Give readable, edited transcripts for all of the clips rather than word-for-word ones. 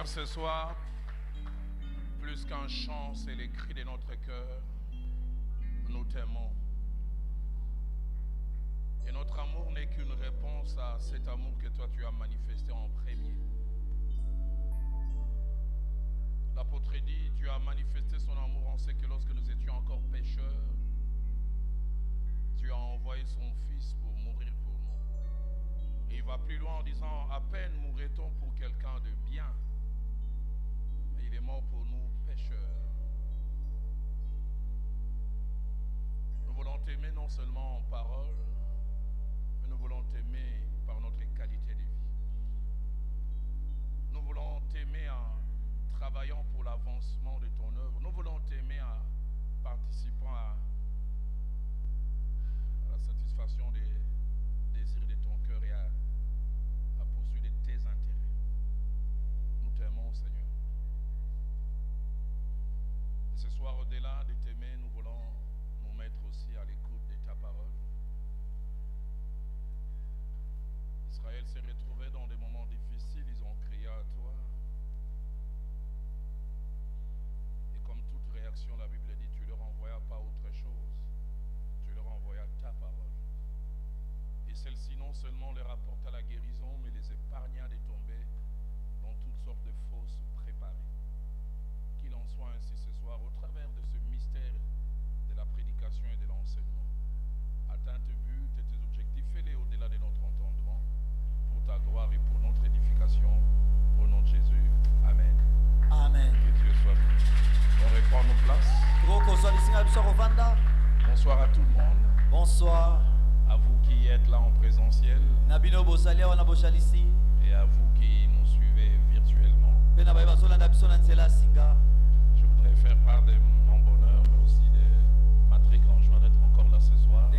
Seigneur, ce soir, plus qu'un chant, c'est les cris de notre cœur. Nous t'aimons. Et notre amour n'est qu'une réponse à cet amour que toi tu as manifesté en premier. L'apôtre dit, tu as manifesté son amour en ce que lorsque nous étions encore pécheurs, tu as envoyé son Fils pour mourir pour nous. Et il va plus loin en disant, à peine mourrait-on pour quelqu'un de bien, mais il est mort pour nous pécheurs. Nous voulons t'aimer non seulement en parole, mais nous voulons t'aimer par notre qualité de vie. Nous voulons t'aimer en travaillant pour l'avancement de ton œuvre. Nous voulons t'aimer en participant à la satisfaction des désirs de ton cœur et à la poursuite de tes intérêts. Nous t'aimons, Seigneur. Et ce soir, au-delà de t'aimer, nous voulons nous mettre aussi à l'écoute de ta parole. Israël s'est retrouvé dans des moments difficiles, ils ont crié à toi. Et comme toute réaction, la Bible dit, tu leur envoyas pas autre chose, tu leur envoyas ta parole. Et celle-ci non seulement leur apporta la guérison, mais les épargna de tomber dans toutes sortes de fausses préparées. Qu'il en soit ainsi ce soir, au travers de ce mystère de la prédication et de l'enseignement. Atteins tes buts et tes objectifs, fais-les au-delà de notre entendement, pour ta gloire et pour notre édification. Au nom de Jésus. Amen. Amen. Que Dieu soit béni. On reprend nos places. Bonsoir à tout le monde. Bonsoir. À vous qui êtes là en présentiel. Et à vous qui nous suivez virtuellement. Je voudrais faire part de mon bonheur, mais aussi de ma très grande joie d'être encore là ce soir.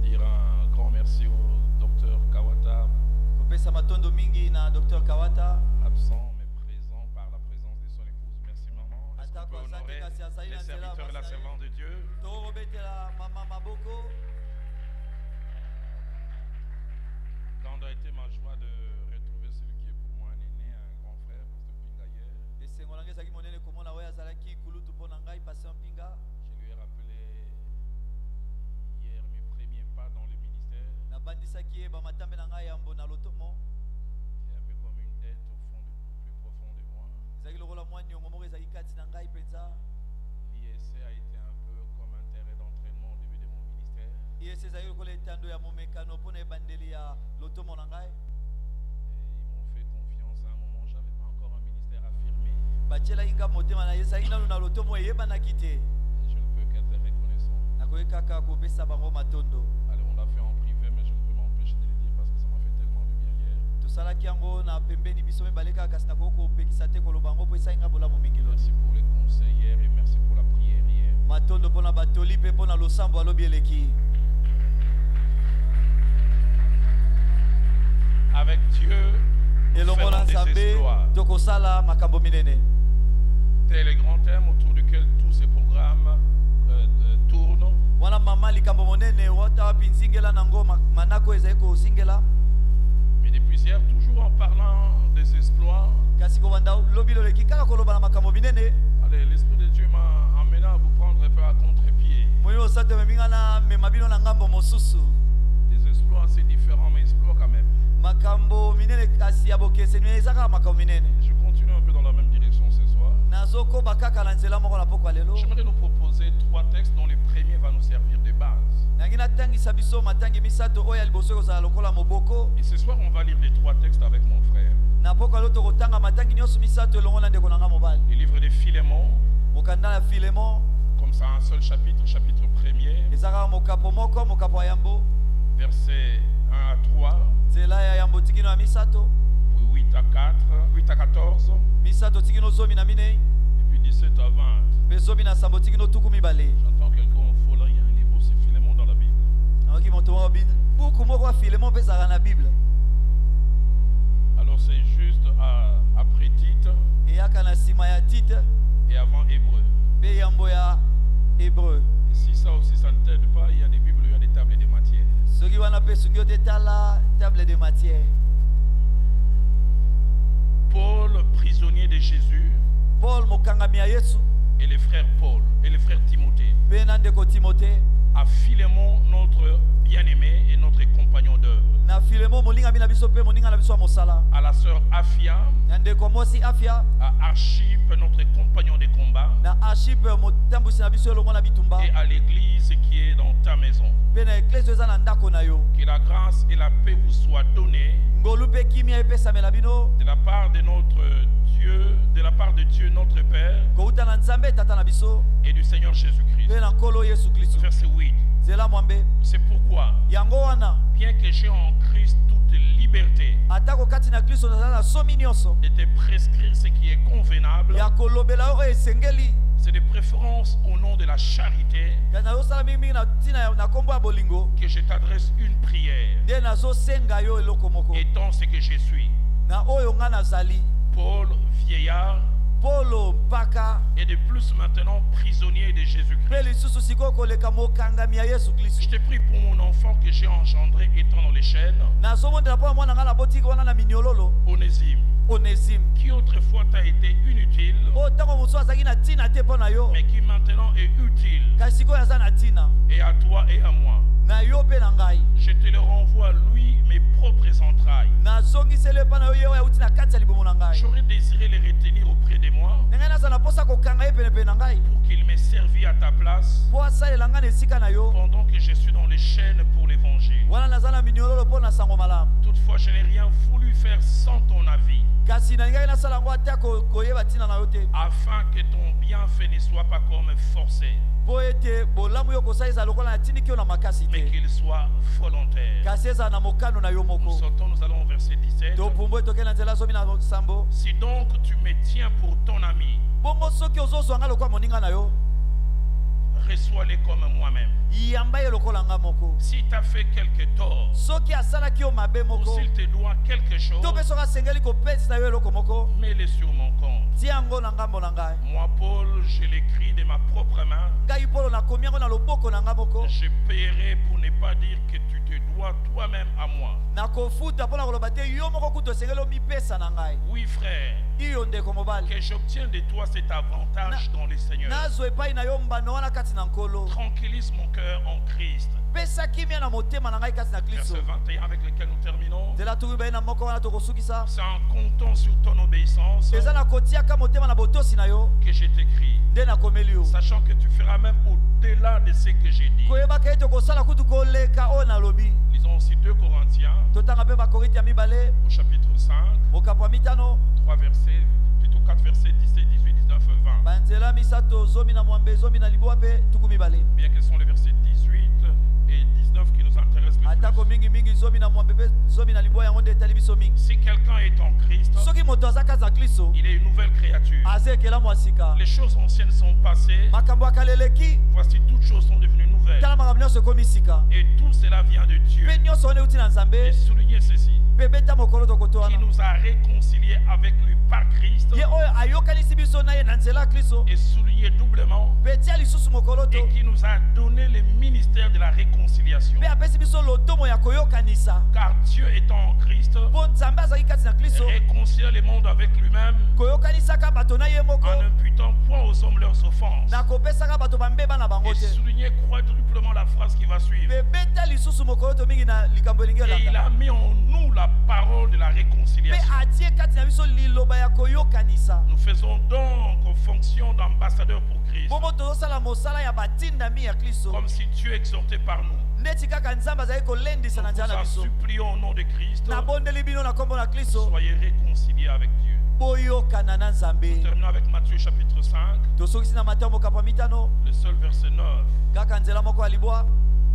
Dire un grand merci au docteur Kawata, absent mais présent par la présence de son épouse. Merci maman. Est-ce qu'on peut honorer les serviteurs et la servante de Dieu? Quand a été ma joie de retrouver celui qui est pour moi un aîné, un grand frère, Pasteur Pingayer. Je lui ai rappelé hier mes premiers pas dans le ministère. C'est un peu comme une dette au fond au plus profond de moi. L'ISC a été un peu comme un terrain d'entraînement au début de mon ministère. Et ils m'ont fait confiance à un moment. Je n'avais pas encore un ministère affirmé. Et je ne peux qu'être reconnaissant. Allez, on l'a fait en privé, mais je ne peux m'empêcher de le dire parce que ça m'a fait tellement de bien hier. Merci pour les conseils hier et merci pour la prière hier. Avec Dieu, nous faisons des exploits. C'est le grand thème autour duquel tous ces programmes tournent. Mais depuis hier, toujours en parlant des exploits, allez, l'Esprit de Dieu m'a amené à vous prendre un peu à contre-pied. Des exploits, c'est différent, mais exploits quand même. Je continue un peu dans la même direction ce soir. J'aimerais nous proposer 3 textes dont le premier va nous servir de base. Et ce soir, on va lire les 3 textes avec mon frère. Le livre de Philémon, comme ça, un seul chapitre, chapitre 1er, versets 1 à 3, puis 8 à 4, 8 à 14, et puis 17 à 20. J'entends quelqu'un, il faut là, il y a un livre aussi, Philémon, dans la Bible. Alors c'est juste après Tite et avant Hébreu. Et si ça aussi ça ne t'aide pas, il y a des Bibles, il y a des tables de matière. de Jésus Paul mokangami ya Yesu et les frères Paul et les frères Timothée, pe na ndeko Timothée à Philémon, notre bien-aimé et notre compagnon d'œuvre, na Philémon molingami na biso pe moninga na biso ya mosala à la sœur Afia, na ndeko mosi Afia à Archippe, notre compagnon de combat, na Archippe motambusi na biso elongo na bitumba et à l'église qui est dans ta maison. pe na eklese eza na ndako na yo Que la grâce et la paix vous soient données ngolu pe kimia epesamela bino de la part de notre Dieu, de la part de Dieu notre Père kouta na nzambe tata na biso et du Seigneur Jésus-Christ. pe na nkolo Yesu Kristo Verset 8. zela mwambe C'est pourquoi, yango wana bien que j'ai en Christ toute liberté atako kati na Kristo nazala na somi nyonso de te prescrire ce qui est convenable, ya kolobela oyo esengeli c'est de préférence au nom de la charité kasi nazosala mingimingi na ntina na nkombo ya bolingo que je t'adresse une prière, nde nazosenga yo eloko moko étant ce que je suis. na oyo nga nazali Paul, vieillard, Polo mpaka et de plus maintenant prisonnier de mpe Jésus-Christ. lisusu sikoyo koleka mokangami ya Yesu Je Kristo te prie pour mon enfant que j'ai engendré étant dans les chaînes, nazomondela mpo ya mwana nga na botiki wana na minyololo Onésime, Onésime qui autrefois t'a été inutile, oyo ntango mosusu azalaki na ntina te mpo na yo mais qui maintenant est utile, kasi sikoyo aza na ntina et à toi et à moi. na yo mpe na ngai Je te le renvoie, lui, mes propres entrailles. nazongiseli mpo na yo ye oyo awuti na kati ya libumu na ngai J'aurais désiré les retenir auprès de moi ndenge nazala na mposa kokanga ye penepene na ngai pour qu'il m'ait servi à ta place mpo asalela ngai na esika na yo pendant que je suis dans les chaînes pour l'évangile. wana naza na minyololo mpo na sango malamu Toutefois, je n'ai rien voulu faire sans ton avis, kasi nalingaki nasala yango ata koyeba ntina na yo te afin que ton bienfait ne soit pas comme forcé, mpo ete bolamu yo kosala ezala lokola natindiki yo na makasi mais te qu'il soit volontaire. kasi ezala na mokano na yo Nous moko sortons, nous allons au verset 17. topumbwe tokei na nzela zomi na sambo Si donc tu me tiens pour ton ami, bongo soki ozozwa nga lokola moninga na yo reçois-les comme moi-même. yamba ye lokola nga moko Si tu as fait quelque tort, soki asalaki yo mabe ou moko s'il te doit quelque chose, to mpe soki asengeli kopesisa yo eloko moko mets-le sur mon compte. tia yango na ngambo na ngai Moi, Paul, je l'écris de ma propre main. ngai polo nakomi yango na loboko na nga moko Je paierai pour ne pas dire que tu te dois toi-même à moi. nakofuta mpo na koloba te yo moko kutu osengeli omipesa na ngai Oui, frère, iyo ndeko mobali que j'obtiens de toi cet avantage dans le Seigneur. nazwa epai na yo mbano wana kati na nkolo Tranquillise mon cœur en Christ. pesa kimia na motema na ngai kati na kristo Verset 21 avec lequel nous terminons. nzela tuku bai na moko wana tokosukisa C'est en comptant sur ton obéissance eza na kotiaka motema na botosi na yo que je t'écris, nde nakomeli yo sachant que tu feras même au-delà de ce que j'ai dit. koyebaka ete kosala kutu koleka oyo nalobi Lisons aussi 2 Corinthiens totanga mpe bakorinte ya mibale au chapitre 5, mokapo ya mitano 3 versets, plutôt 4 versets 17, 18, 19, 20. banzela misato zomi na mwambe zomi na libwa mpe tuku mibale Bien que ce sont les versets 18 et 19 qui nous intéressent le atako plus. mingimingi zomi na mwambe mpe zomi na libwa yango nde etali biso mingi Si quelqu'un est en Christ, soki moto aza kati na kristo il est une nouvelle créature. aza ekela mwa sika Les choses anciennes sont passées, makambo ya kala eleki voici toutes choses sont devenues nouvelles. tala makambo nyonso ekomi sika Et tout cela vient de Dieu. mpe nyonso wana euti na Et nzambe soulignez ceci, mpe beta mokolo tokoto qui wana nous a réconciliés avec lui par Christ, ye oyo ayokanisi biso na ye na nzela ya kristo et souligné doublement, mpe tia lisusu mokolo to et qui nous a donné le ministère de la réconciliation. mpe apesi biso lotomo ya koyokanisa Car Dieu étant en Christ, mpo nzambe azalaki kati na kristo réconciliait le monde avec lui-même koyokanisaka bato na ye moko en n'imputant point aux hommes leurs offenses. na kopesaka bato bambeba na bango Et te souligner quadruplement la phrase qui va suivre. mpe beta lisusu mokolo to mingi na likambo elingi Et il elanga a mis en nous la parole de la mpe réconciliation. atie kati na biso liloba ya koyokanisa Nous faisons donc fonction d'ambassadeurs pour Christ, bongo tozosala mosala ya batindami ya kristo comme si Dieu exhortait par nous. ndeti kaka nzambe azali kolendisa na Nous nzela na vous en biso supplions au nom de Christ, nabondeli bino na nkombo na kristo soyez réconciliés avec Dieu. boyokana na Nous nzambe terminons avec Matthieu chapitre 5, tosokisi na mateo mokapo ya mitano le seul verset 9. kaka nzela moko ya libwa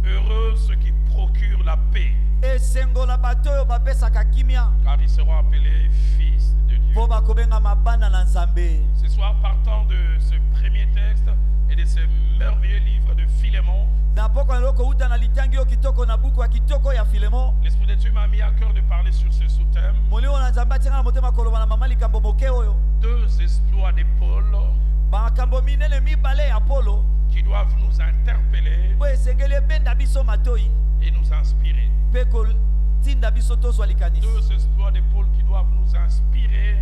Heureux ceux qui procurent la paix, esengo na bato oyo bapesaka kimia car ils seront appelés fils de Dieu. mpo bakobengama bana na nzambe Ce soir, partant de ce premier texte et de ce merveilleux livre de Philémon, na poko eloko kouta na litangi oyo kitoko na buku ya kitoko ya filemon l'Esprit de Dieu m'a mis à cœur de parler sur ce sous-thème. molimo na nzambe atianga na motema koloba na mama likambo moke oyo 2 exploits de Paul makambo minene mibale ya polo qui doivent nous interpeller mpo esengeli ebenda biso matoi et nous inspirer. mpe kotinda biso tozwa likanisi 2 exploits de Paul qui doivent nous inspirer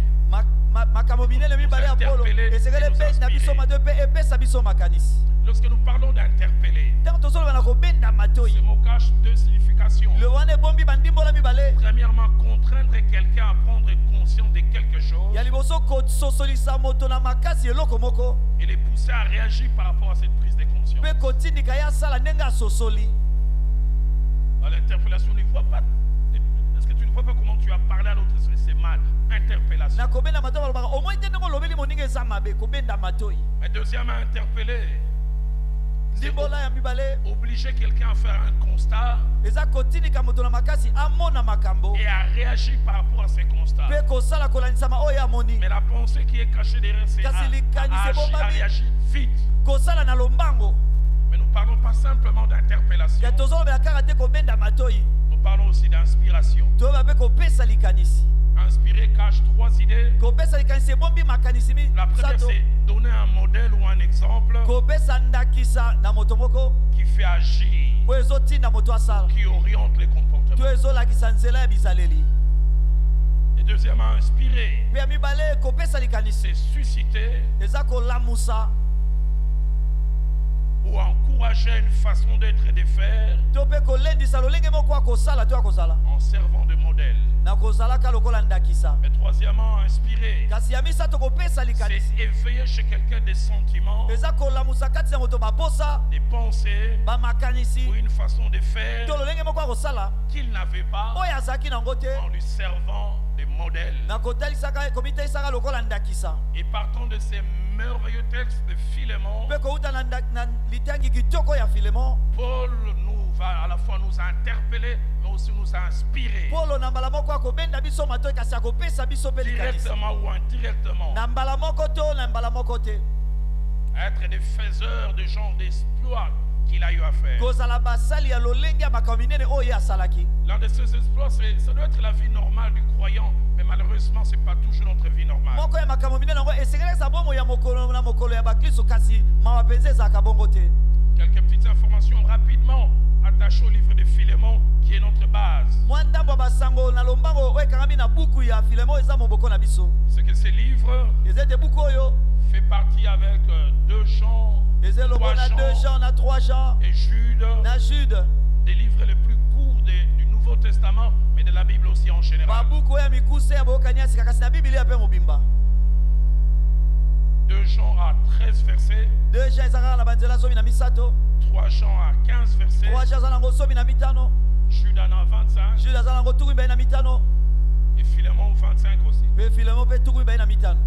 makambo makambo minene mibale ya Polo esekele pe na biso mato pe epesa biso makanisi. Lorsque nous parlons d'interpeller, Tango tozoloba na kobenda matoi. ce mot cache deux significations. Le wane bombi bandimbola mibale. Premièrement, contraindre quelqu'un à prendre conscience de quelque chose Ya liboso ko sosolisa moto na makasi eloko moko. et les pousser à réagir par rapport à cette prise de conscience. Pe kotindika ya sala ndenga sosoli. À l'interpellation, ne vois pas. Est-ce que tu ne vois pas comment tu as parlé à l'autre? C'est mal. Interpellation. Na kobenda matoi balobaka au moins tende ngo lobeli moninga eza mabe kobenda matoi. Mais deuxièmement, interpeller, c'est Ndimbola ya mibale obliger quelqu'un à faire un constat eza kotindika moto na makasi amona makambo. et à réagir par rapport à ces constats. Pe kosala kolanisama oyo amoni. Mais la pensée qui est cachée derrière, c'est Kasi likanisi à ebombami. réagir vite. Kosala na lombango. Mais nous ne parlons pas simplement d'interpellation. Ya tozolobela kaka te kobenda matoi. Nous parlons aussi d'inspiration. Toyeba pe kopesa likanisi. Inspirer cache trois idées. Kopesa likanisi ebombi makanisi mi. La première, sato. c'est donner un modèle ou un exemple Kopesa ndakisa na moto moko. qui fait agir, Po ezotinda moto asala. qui oriente les To comportements. ezolakisa nzela ya bizaleli. Et deuxièmement, inspirer, Pe ya mibale kopesa likanisi. c'est susciter Eza kolamusa. ou encourager une façon d'être et de faire To pe kolendisa lolenge moko akosala to akozala. en servant de modèle. Na kozalaka lokola ndakisa. Mais troisièmement, inspirer, Kasi ya misato kopesa c'est likanisi. éveiller chez quelqu'un des sentiments, Eza kolamusa kati na moto baposa. des pensées Bamakanisi. ou une façon de faire To lolenge moko akosala. qu'il n'avait pas Oyo azalaki nango te. en lui servant des modèles. Na kotalisaka komitelisaka lokola ndakisa. Et partant de ces merveilleux textes de Philémon, Pe kouta na litangi kitoko ya Filemon. Paul nous va à la fois nous interpeller, mais aussi nous inspirer, Polo na mbala moko akobenda biso matoi kasi akopesa biso pe likanisi. directement ou indirectement, Na mbala moko to na mbala moko te. être des faiseurs de genre d'exploits qu'il a eu à faire. Kozala basali ya lolenge ya makambo minene oyo ye asalaki. L'un de ces exploits, ça doit être la vie normale du croyant, mais malheureusement, ce n'est pas toujours notre vie normale. Moko ya makambo minene yango esengelesa bomo ya mokolo na mokolo ya bakristo kasi mawa penza ezalaka bongo te. Quelques petites informations rapidement attachées au livre de Philémon, qui est notre base. Mwa ndambo ya basango na lombango oyo ekangami na buku ya Filemon eza moboko na biso. C'est que ce livre Eza ete buku oyo fait partie avec 2 Jean, eza 3 elongo na 2 Jean Jean na 3 Jean et Jude, na Jude. des livres les plus courts du Nouveau Testament, mais de la Bible aussi en général. Babuku oyo ya mikuse ya boyokani ya sika kasi na Biblia mpe mobimba. 2 Jean à 13 versets, 2 Jean eza kaka na banzela zomi na misato. 3 Jean à 15 versets, 3 Jean aza nango zomi na mitano. Jude en a 25 Jude aza nango tuku mibale na mitano. et Philémon 25 aussi. Pe Filemon mpe tuku mibale na mitano.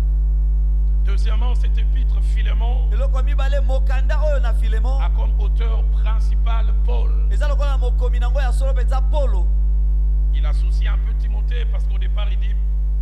Deuxièmement, cet épître Philémon Eloko ya mibale mokanda oyo na Filemon a comme auteur principal Paul. eza lokola na mokomi nango ya solo mpenza Polo. Il associe un peu Timothée parce qu'au départ il dit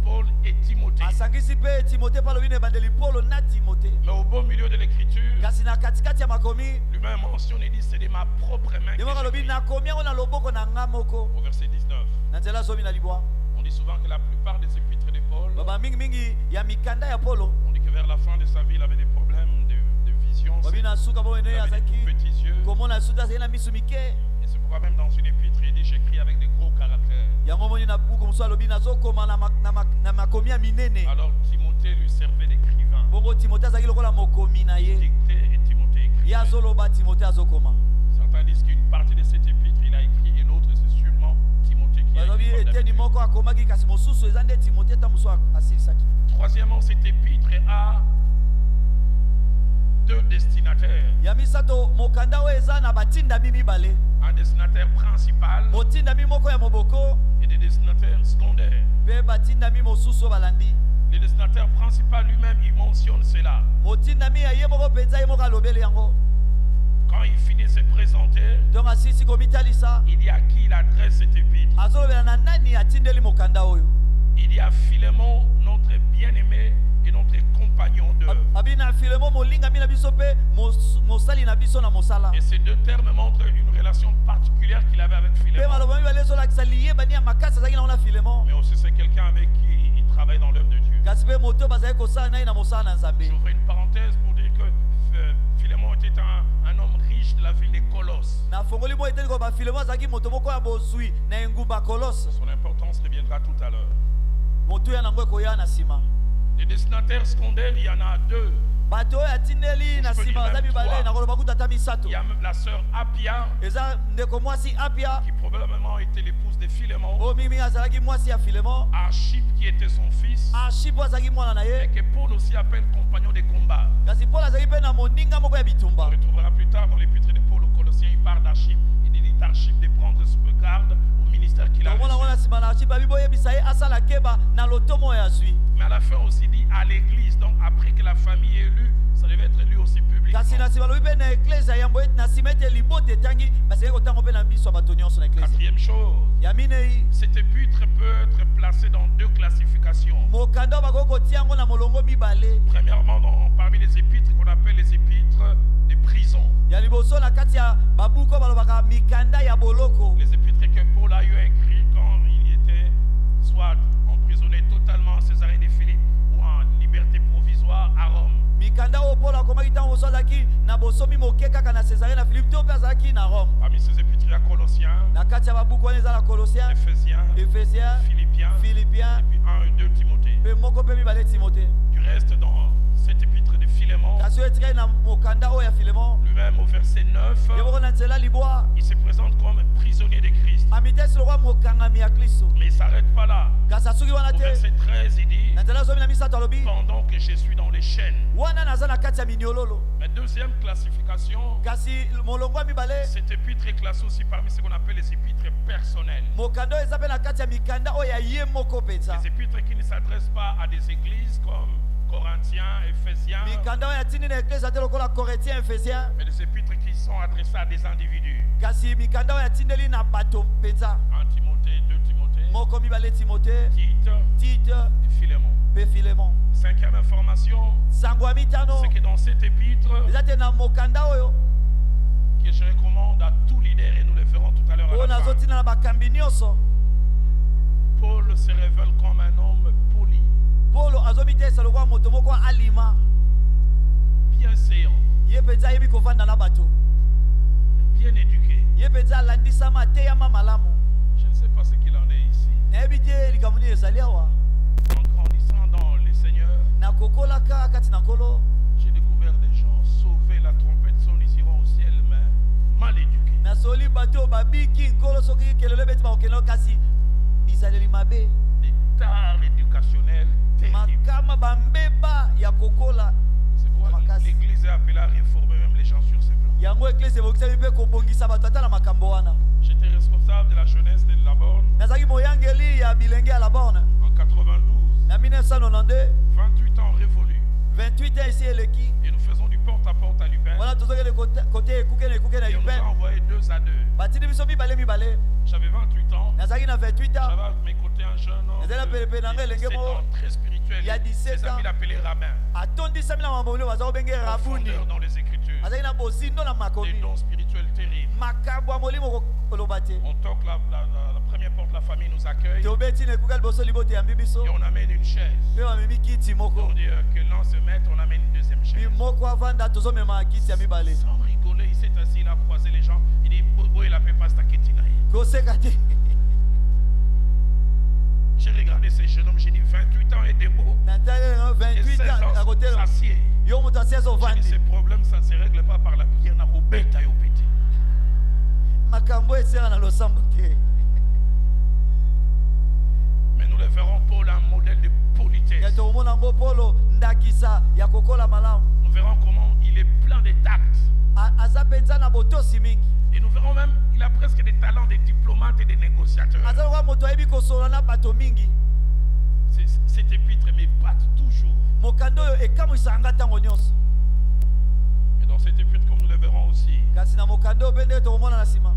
Paul et Timothée. Asangisi mpe Timote mpe alobi na ebandeli Polo na Timote. Mais au beau milieu de l'écriture, Kasi na katikati ya makomi lui-même mentionne et dit c'est de ma propre main que ndimoko alobi j'écris. nakomi yango na loboko na nga moko. Au verset 19. Na nzela zomi na libwa. On dit souvent que la plupart des épîtres de Paul, Baba mingi ya mikanda ya Polo. on dit que vers la fin de sa vie il avait des problèmes de vision. Babi na suka bo Il ene avait des azaki tout petits yeux. komona suta azali na misu mike. Et c'est pourquoi même dans une épître il dit j'écris avec des gros caractères. Yango moni na buku mosu alobi nazokoma na makomi ya minene. Alors Timothée lui servait d'écrivain. Bongo Timote azalaki lokola mokomi na ye. Dicté et Timothée écrivait. Ye azoloba Timote azokoma. Certains disent qu'une partie de cet épître il a écrit et l'autre c'est sûrement Timothée qui a Balobi écrit. comme eteni d'habitude. moko akomaki kasi mosusu eza nde Timote ta mosu asilisaki. Troisièmement, cet épître a 2 destinataires. Ya misato mokanda oyo eza na batindami mibale. Un destinataire principal Motindami moko ya moboko et des destinataires secondaires. mpe batindami mosusu balandi. Le destinataire principal lui-même, il mentionne cela. Motindami ya ye moko mpenza ye moko alobeli yango. Quand il finit de se présenter, Donc asisi komitalisa il y a qui il adresse cet épître. azolobela na nani atindeli mokanda oyo. Il y a Philémon, notre bien-aimé et notre compagnon d'œuvre. Abi na Filemon molingami na biso mpe mosali na biso na mosala. Et ces 2 termes montrent une relation particulière qu'il avait avec Mpe Philémon. maloba mibale ezolakisa liyebani ya makasi azalaki nango na Filemon. Mais aussi c'est quelqu'un avec qui il travaille dans l'œuvre de Dieu. Kasi mpe moto bazali kosala naye na mosala na Nzambe. J'ouvre une parenthèse pour dire que Philémon était un homme riche de la ville de Colosse. Na fongoli mo eteli ko ba Filemon azalaki moto moko ya bozwi na engumba Kolose. Son importance reviendra tout à l'heure. Moto ya nango ekoya na nsima. Les destinataires destinataires secondaires, il y en a 2. bato oyo atindeli na Je peux nsima dire baza même mibale trois. nakoloba kuta ata Il misato y a même la sœur Apia, eza ndeko mwasi apia qui probablement était l'épouse de Philémon. oyo mingimingi azalaki mwasi ya filemon Archip, qui était son fils. archipe oyo azalaki mwana na Et ye que Paul aussi appelle compagnon de combat. kasi paul azalaki mpe na moninga moko ya On bitumba retrouvera plus tard dans l'épître de Paul aux Colossiens, il parle d'Archip. Il dit d'Archip de prendre garde au ministère qu'il a tomona ngo na reçu. nsima na archipe abi boyebisa ye asala keba na lotomo oyo azwi Mais à la fin aussi dit à l'église. Donc après que la famille est élue, ça devait être lu aussi publiquement. kasi na nsima lobi mpe na eklese yambo ete na nsima ete libote etangi baseki kotango mpe na biso ya bato nyonso na eklese Quatrième chose, ya minei cet épître peut être placé dans 2 classifications. mokanda oyo bakoki kotia yango na molongo mibale Premièrement, parmi les épîtres qu'on appelle les épîtres de prison. ya liboso na kati ya babuku oyo balobaka mikanda ya boloko Les épîtres que Paul a eu écrit quand il était soit emprisonné totalement à Césarée de Philippe ou en liberté provisoire à Rome. mikanda oyo paul akomaki ntango mosu azalaki na bosomi moke kaka na césarien na philippe to mpe azalaki na rome Parmi ces épîtres, il y a Colossiens, na kati ya babuku wana eza na colossien Éphésiens, ephésiens Philippiens, philippiens et puis 1 et 2 Timothée. mpe moko mpe mibale timote Du reste, dans cette épître de Philémon, kasi oyo etikali na mokanda oyo ya filemon lui-même au verset 9, ye moko na nzela libwa il se présente comme prisonnier de Christ. amitesi lokwa mokangami ya kristo Mais il ne s'arrête pas là. kasi asuki wana Au te verset 13, il dit, na nzela zomi na misato alobi pendant que je suis dans les chaînes. wana naza na kati ya miniololo Mais deuxième classification, kasi molongo ya mibale cet épître est classé aussi parmi ce qu'on appelle les épîtres personnelles. mokanda oyo eza mpe na kati ya mikanda oyo ya ye moko mpenza Les épîtres qui ne s'adressent pas à des églises comme Corinthiens, Éphésiens, mikanda oyo atindi na eklese ate lokola corinthien ephésien mais des épîtres qui sont adressés à des individus. kasi mikanda oyo atindeli na bato mpenza 1 Timothée, 2 Timothée, moko mibale timote Tite tite et Philémon. mpe filemon Cinquième information, sango ya mitano c'est que dans cet épître, eza te na mokanda oyo que je recommande à tout leader, et nous le verrons tout à l'heure oyo à la fin, nazotinda na bakambi nyonso Paul se révèle comme un homme poli, polo azomitesa lokola moto moko alima bienséant, ye mpenza ayebi kovanda na bato bien éduqué. ye mpenza alandisama ateyama malamu Je ne sais pas ce qu'il en est ici. nayebi te likambo nini ezali awa En grandissant dans le Seigneur, nakokolaka kati na nkolo j'ai découvert des gens sauvés, la trompette sonne, ils iront au ciel, mais mal éduqués. nasoli bato oyo babiki nkolo soki kelelo ebeti bakokende kasi bizaleli mabe Des tares éducationnels terribles. makama bambeba ya kokola C'est pourquoi makasi. l'Église est appelée à réformer même les gens sur ce plan. yango eklese ebokisami mpe kobongisa bato ata na makambo wana J'étais responsable de la jeunesse de la Borne nazalaki moyangeli ya bilenge ya la borne en 92. na 1992 28 ans révolus. 28 ans esi eleki Et nous faisons du porte-à-porte à Lubin. wana tozokende kote ekuke na ekuke na Et on nous a yupen envoyé 2 à 2. batindi biso mibale mibale J'avais 28 ans. nazalaki na 28 ans J'avais à mes côtés un jeune homme Ezala pele-pele na ngai de elenge 17 moko. ans, très spirituel. Il y a 17 Ses ans. amis l'appelaient rabbin. atondisami na mambo bino baza kobenge rabuni Profondeur dans les Écritures. azalaki na bosindo na Des makomi dons spirituels terribles. makambo ya molimo koloba te On toque la première porte, la famille nous accueille. tobeti na ekuka liboso libote yambi biso Et on amène une chaise. mpe bamemi kiti moko On dit que l'un se mette, on amène une deuxième chaise. mi moko avanda tozomema kiti ya mibale Sans rigoler, il s'est assis, il a croisé les gens. Il dit, Boy, la paix passe ta ketinaï. koseka te J'ai regardé ces jeunes hommes, j'ai dit 28 ans et debout. na ntaleli na Et 28 16 ans ans akotela s'assied. yo moto asiasi J'ai dit, ovandi ces problèmes, ça ne se règle pas par la prière. Na robeta yo pété. makambo esera na losambo te Mais nous le verrons, Paul, un modèle de politesse. ya tokomona yango polo ndakisa ya kokola malamu Nous verrons comment il est plein de tact. aza mpenza na botosi mingi Et nous verrons même, il a presque des talents de diplomate et de négociateur. aza lokola moto ayebi kosola na bato mingi Cet épître m'épate toujours. mokanda oyo ekamwisaka nga ntango nyonso Et dans cet épître, comme nous le verrons aussi, kasi na mokanda oyo mpe ndenge tokomona na nsima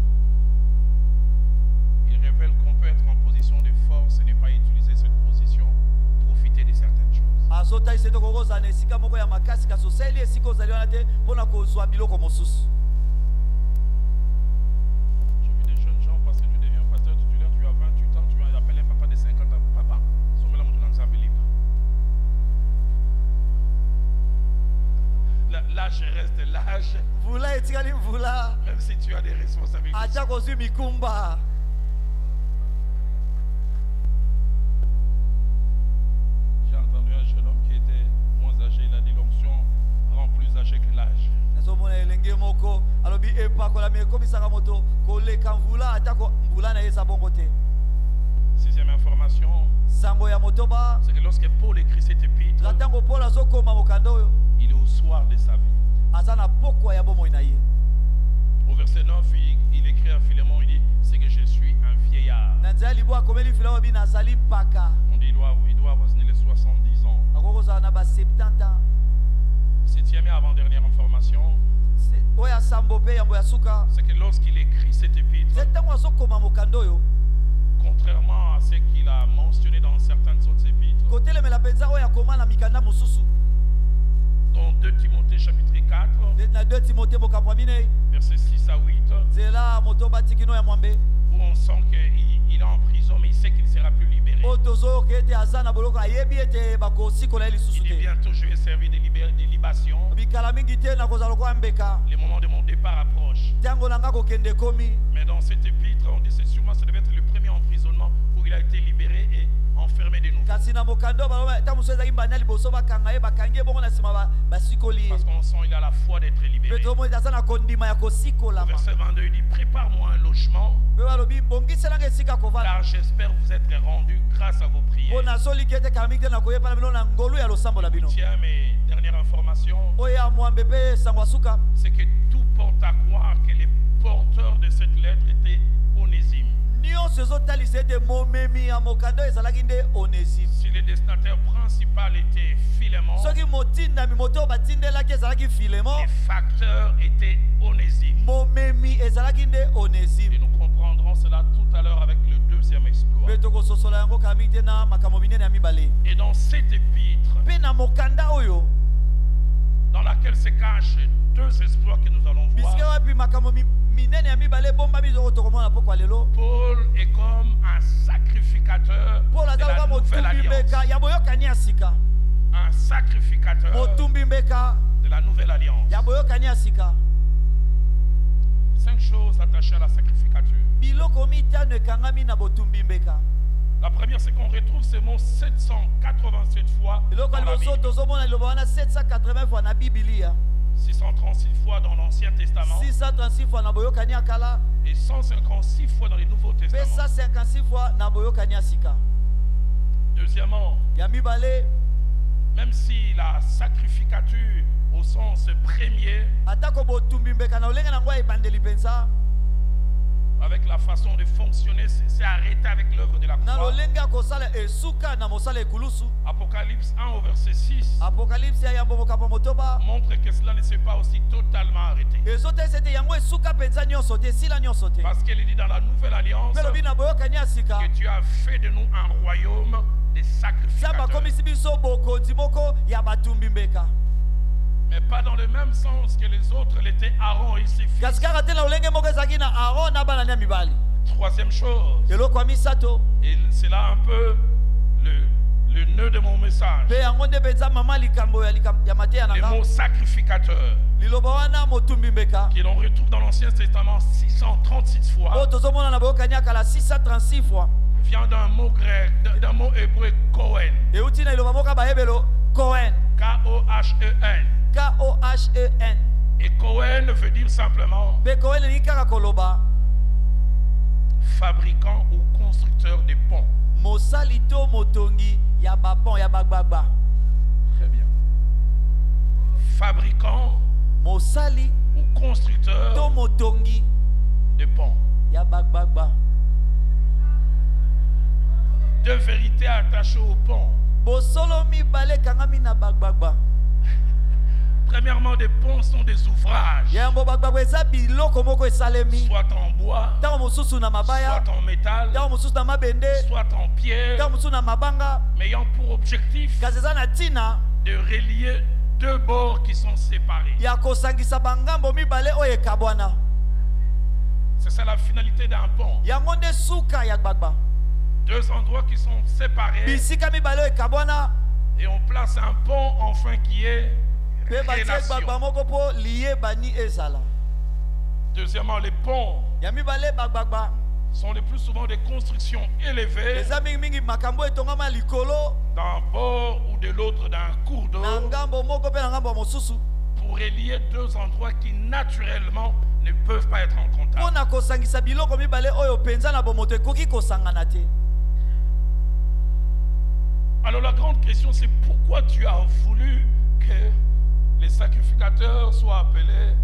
il révèle qu'on peut être en position de force et ne pas utiliser cette position pour profiter de certaines choses. azotalisa ete kokozala na esika moko ya makasi kasi osali esika ozali wana te mpona kozwa biloko mosusu J'ai vu des jeunes gens, parce que tu deviens pasteur titulaire, tu as 28 ans, tu appelles un papa de 50 ans. Papa, somme la moto nzambe libre. L'âge reste l'âge, mvula etikali mvula même si tu as des responsabilités. ata kozwi mikumba J'ai entendu un jeune homme qui était kopakola mekomisaka moto koleka mvula atako mvula na eza bongo te. Sixième information, Sango ya motoba c'est que lorsque Paul écrit cette épître, latango Paul azokoma mokanda oyo il est au soir de sa vie. aza na pokwa ya bomoi na ye. Au verset 9, il écrit à Philémon, il dit, c'est que je suis un vieillard. Na nzela libo akomeli Philémon bi nazali mpaka. On dit, il doit avoisiner les 70 ans. Akokozala na ba 70 ans. Septième et avant-dernière information, Oya sambo pe yambo ya suka. c'est que lorsqu'il écrit cette épître, Zetango azokoma mokanda oyo contrairement à ce qu'il a mentionné dans certaines autres épîtres, kotelemela penza oyo akoma na mikanda mosusu. dans 2 Timothée chapitre 4, Na 2 Timothée bokambo minei versets 6 à 8, nzela motoba tikino ya mwambe. où on sent qu'il est en prison, mais il sait qu'il ne sera plus libéré. O tozo kete azana boloko ayebi ete bakosikola lisusu Il dit te. bientôt je vais servir des libations. Bikala mingi te na kozala lokola mbeka. Le moment de mon départ approche. Tango nanga kokende komi. Mais dans cette épître, on dit c'est sûrement ça devait être le premier emprisonnement où il a été libéré et enfermé de nouveau. Kasi na mokando baloma ta muso ezaki banya liboso bakanga ye bakangi bongo na sima basikoli. Parce qu'on sent il a la foi d'être libéré. Petro mo eza na kondima ya kosikola Au ma. verset 22, il dit prépare-moi un logement, Pe balobi bongisa nanga esika kovanda. car j'espère vous être rendu grâce à vos prières. Bona soli kete kamike na koyepa na bino na ngolu ya losambo la bino. Tiens, mais dernière information, Oya mwambe pe sangwa suka. c'est que tout porte à croire que les porteurs de cette lettre étaient Onésime. Nyonso ezotalisa ete momemi ya mokando ezalaki nde Onésime. Si le destinataire principal était Philémon, Soki motindami moto oyo batindelaki ezalaki Filemon, les facteurs étaient Onésime. momemi ezalaki nde Et Onésime. nous comprendrons cela tout à l'heure avec le deuxième exploit. Mpe tokososola yango kami te na makambo minene ya mibale. Et dans cette épître, Mpe na mokanda oyo dans laquelle se cachent 2 exploits que nous allons bisika voir, wapi makambo minene ya mibale ebombami oyo tokomona pokwa lelo. Paul est comme un sacrificateur Paul de aza la lokola nouvelle motumbi alliance. mbeka ya boyokani ya sika. Un sacrificateur Motumbi mbeka de la nouvelle alliance. ya boyokani ya sika. 5 choses attachées à la sacrificature. Biloko mitano ekangami na botumbi mbeka. La première, c'est qu'on retrouve ce mot 787 fois Biloko dans ya la liboso Bible. tozomona liloba wana 780 fois na Biblia. 636 fois dans l'Ancien Testament 636 fois na boyokani ya kala. et 156 fois dans les Nouveaux Mpe Testaments. 156 fois na boyokani ya sika. Deuxièmement, Ya mibale même si la sacrificature au sens premier, atako botumbi mbeka na olenge nango ya ebandeli penza avec la façon de fonctionner, c'est arrêté avec l'œuvre de la na croix. lolenge ya kosala esuka na mosala ekulusu. Apocalypse 1 au verset 6 Apocalypse ya yambo mokambo motoba montre que cela ne s'est pas aussi totalement arrêté. ezotesa ete yango esuka penza nyonso te esila nyonso te. Parce qu'il dit dans la nouvelle alliance Mpe lobi na boyokani ya sika que tu as fait de nous un royaume des nzambe sacrificateurs. akomisi biso bokonzi moko ya batumbi mbeka. Mais pas dans le même sens que les autres l'étaient Aaron et ses fils. Kasi kaka te na lolenge moko ezalaki na Aaron na bana ya mibali. Troisième chose, Eloko ya misato et c'est là un peu le nœud de mon message, mpe yango nde penza mama likambo ya mateya na les nga. mots sacrificateur, Liloba wana motumbi mbeka que l'on retrouve dans l'Ancien Testament 636 oyo fois, tozomona na boyokani ya kala 636 fois vient d'un mot grec, d'un mot hébreu, Kohen, euti na liloba moko ya bayebelo Cohen. K-O-H-E-N. Kohen. Et Kohen veut dire simplement Mpe Cohen elingi kaka koloba fabricant ou constructeur de ponts. mosali to motongi ya bapon ya bagbagba. Très bien. Fabricant Mosali ou to constructeur motongi de ponts. ya bagbagba. Deux vérités attachées au pont. Bosolo mibale kangami na bagbagba. Premièrement, des ponts sont des ouvrages, Yambo bagbagba eza biloko moko esalemi. soit en bois, Tango mosusu na mabaya, soit en métal, tango mosusu na mabende, soit en pierre, tango mosusu na mabanga. mais ayant pour objectif Kasi eza na ntina de relier 2 bords qui sont séparés. ya kosangisa bangambo mibale oyo ekabwana. C'est ça la finalité d'un pont. Yango nde suka ya gbagba. 2 endroits qui sont séparés Bisika mibale oyo ekabwana et on place un pont enfin qui est mpe batie gbagba relation. moko mpo liye bani ezala. Deuxièmement, les ponts Ya mibale bagbagba sont le plus souvent des constructions élevées eza mingimingi makambo etongama likolo d'un bord ou de l'autre d'un cours na d'eau ngambo moko mpe na ngambo ya mosusu pour relier 2 endroits qui naturellement ne peuvent pas être en contact. Pona kosangisa biloko mibale oyo penza na bomoto ekoki kosangana te. Alors la grande question, c'est pourquoi tu as voulu que les sacrificateurs soient appelés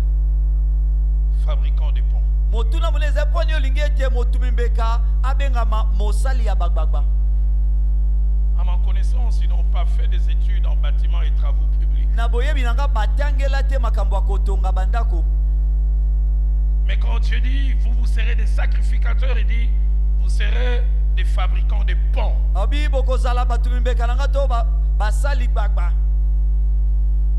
fabricants de ponts. Motuna moneze poni olingi ete motumimbeka abengama mosali ya bagbagba. À ma connaissance, ils n'ont pas fait des études en bâtiments et travaux publics. Na boyebi nanga batangela te makambo ya kotonga bandako. Mais quand Dieu dit, vous serez des sacrificateurs, il dit, vous serez des fabricants de ponts. Abi bokozala batumimbeka nanga to basali gbagba.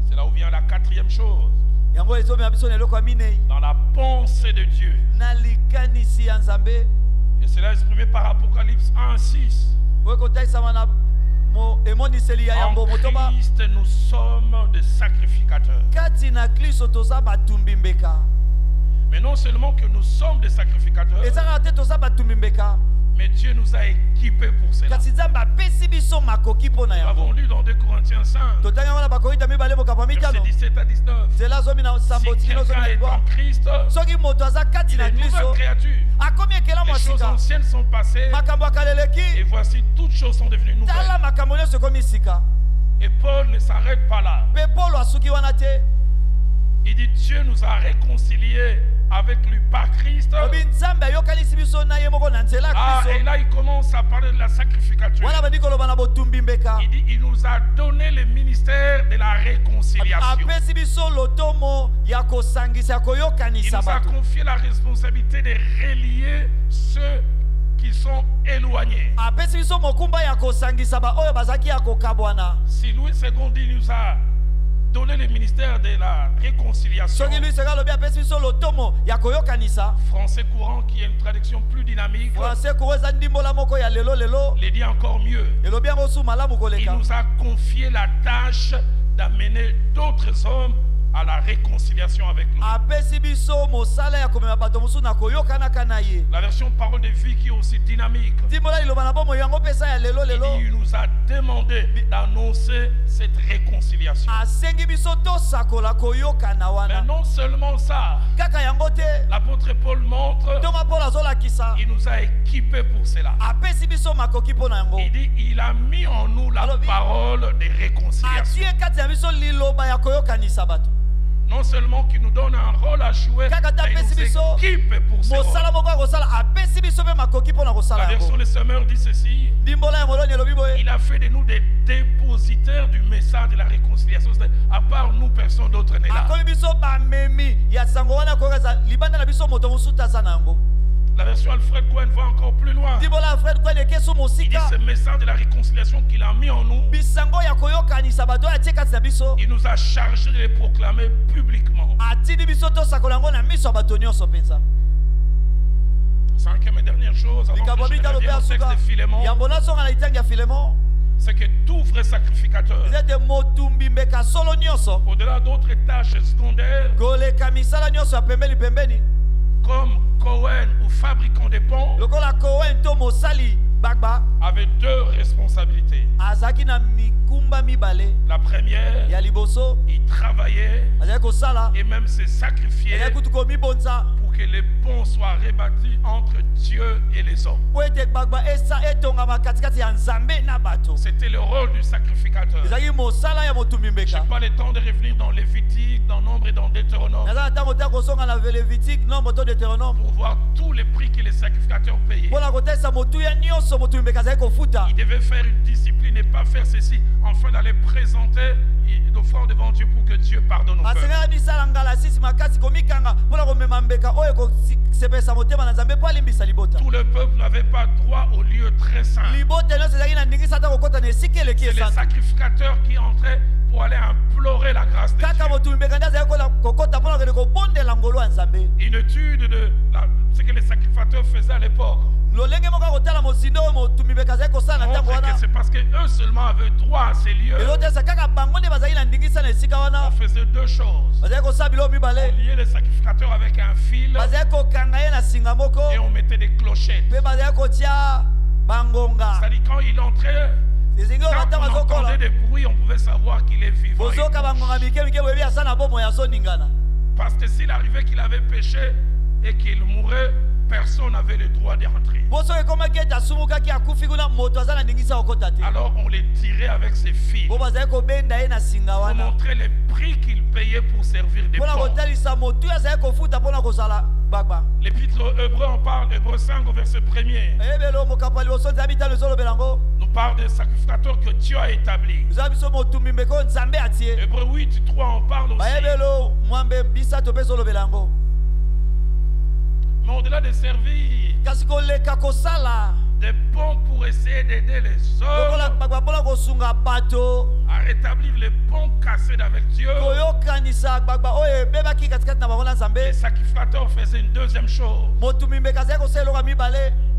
C'est là où vient la quatrième chose. Yango ezomi abiso na eloko minei. Dans la pensée de Dieu. Na likanisi ya Nzambe. Et c'est là exprimé par Apocalypse 1:6. En Christ, nous sommes des sacrificateurs. Mais non seulement que nous sommes des sacrificateurs, mais Dieu nous a équipés pour cela. Nous avons lu dans 2 Corinthiens 5, versets 17 à 19. Si quelqu'un est en Christ, il est une nouvelle créature. Les choses anciennes sont passées et voici toutes choses sont devenues nouvelles. Et Paul ne s'arrête pas là. Il dit Dieu nous a réconciliés avec lui par Christ. Ah, et là il commence à parler de la sacrificature. Il dit il nous a donné le ministère de la réconciliation. Il nous a confié la responsabilité de relier ceux qui sont éloignés. Si Louis II nous a donné le ministère de la réconciliation, français courant qui est une traduction plus dynamique, les dit encore mieux. Il nous a confié la tâche d'amener d'autres hommes à la réconciliation avec nous. La version parole de vie qui est aussi dynamique. Il nous a demandé d'annoncer cette réconciliation. Mais non seulement ça, l'apôtre Paul montre, il nous a équipés pour cela. Il dit, il a mis en nous la parole de réconciliation. Non seulement qu'il nous donne un rôle à jouer, mais il nous équipe pour ce rôle. La version des Semeurs dit ceci: il a fait de nous des dépositaires du message de la réconciliation. À part nous, personne d'autre n'est là. La version Alfred Cohen va encore plus loin. Il dit ce message de la réconciliation qu'il a mis en nous, il nous a chargé de les proclamer publiquement. Cinquième et dernière chose, avant que je revienne au texte de Philémon, c'est que tout vrai sacrificateur, au-delà d'autres tâches secondaires, comme Cohen ou fabricant des ponts, avait deux responsabilités. La première, il travaillait et même se sacrifiait pour que les ponts soient rebâtis entre Dieu et les hommes. C'était le rôle du sacrificateur. Je n'ai pas le temps de revenir dans Lévitique, dans Nombre et dans Deutéronome pour voir tous les prix que les sacrificateurs payaient. Il devait faire une discipline et pas faire ceci afin d'aller présenter l'offrande devant Dieu pour que Dieu pardonne au peuple. Tout le peuple n'avait pas droit au lieu très saint. C'est les sacrificateurs qui entraient pour aller implorer la grâce de Dieu. Une étude de ce que les sacrificateurs faisaient à l'époque montre que c'est parce qu'eux seulement avaient droit à ces lieux. On faisait deux choses. On liait les sacrificateurs avec un fil et on mettait des clochettes. C'est-à-dire quand il entrait, quand on entendait des bruits, on pouvait savoir qu'il est vivant. Parce que s'il arrivait qu'il avait péché et qu'il mourait, personne n'avait le droit d'y entrer. Alors on les tirait avec ses fils pour montrer le prix qu'il payait pour servir des pauvres. L'épître aux Hébreux en parle, Hébreux 5 au verset 1er. Nous parle des sacrificateurs que Dieu a établis. Hébreux 8, 3 en parle aussi. Mais au-delà de servir des ponts pour essayer d'aider les hommes à rétablir les ponts cassés avec Dieu, les sacrificateurs faisaient une deuxième chose.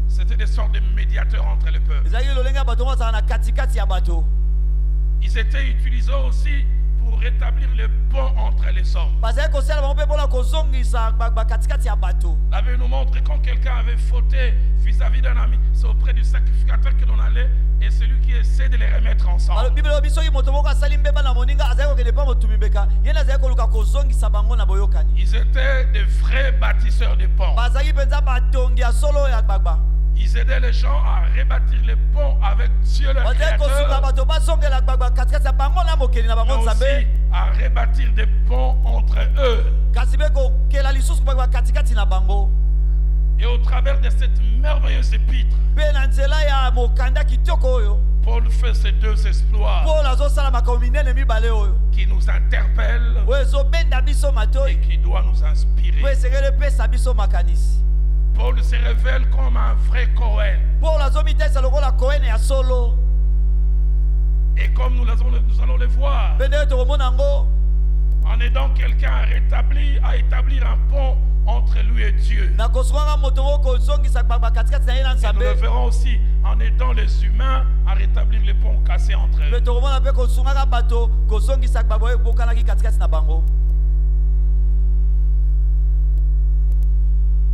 C'était des sortes de médiateurs entre les peuples. Ils étaient utilisés aussi pour rétablir le pont entre les hommes. La Bible nous montre que quand quelqu'un avait fauté vis-à-vis d'un ami, c'est auprès du sacrificateur que l'on allait et celui qui essaie de les remettre ensemble. Ils étaient des vrais bâtisseurs de ponts. Ils aidaient les gens à rebâtir les ponts avec Dieu leur Créateur, mais aussi à rebâtir des ponts entre eux. Et au travers de cette merveilleuse épître, Paul fait ces deux exploits qui nous interpellent et qui doivent nous inspirer. Paul se révèle comme un vrai Cohen. Et comme nous allons le voir, en aidant quelqu'un à établir un pont entre lui et Dieu. Et nous le verrons aussi en aidant les humains à rétablir les ponts cassés entre eux.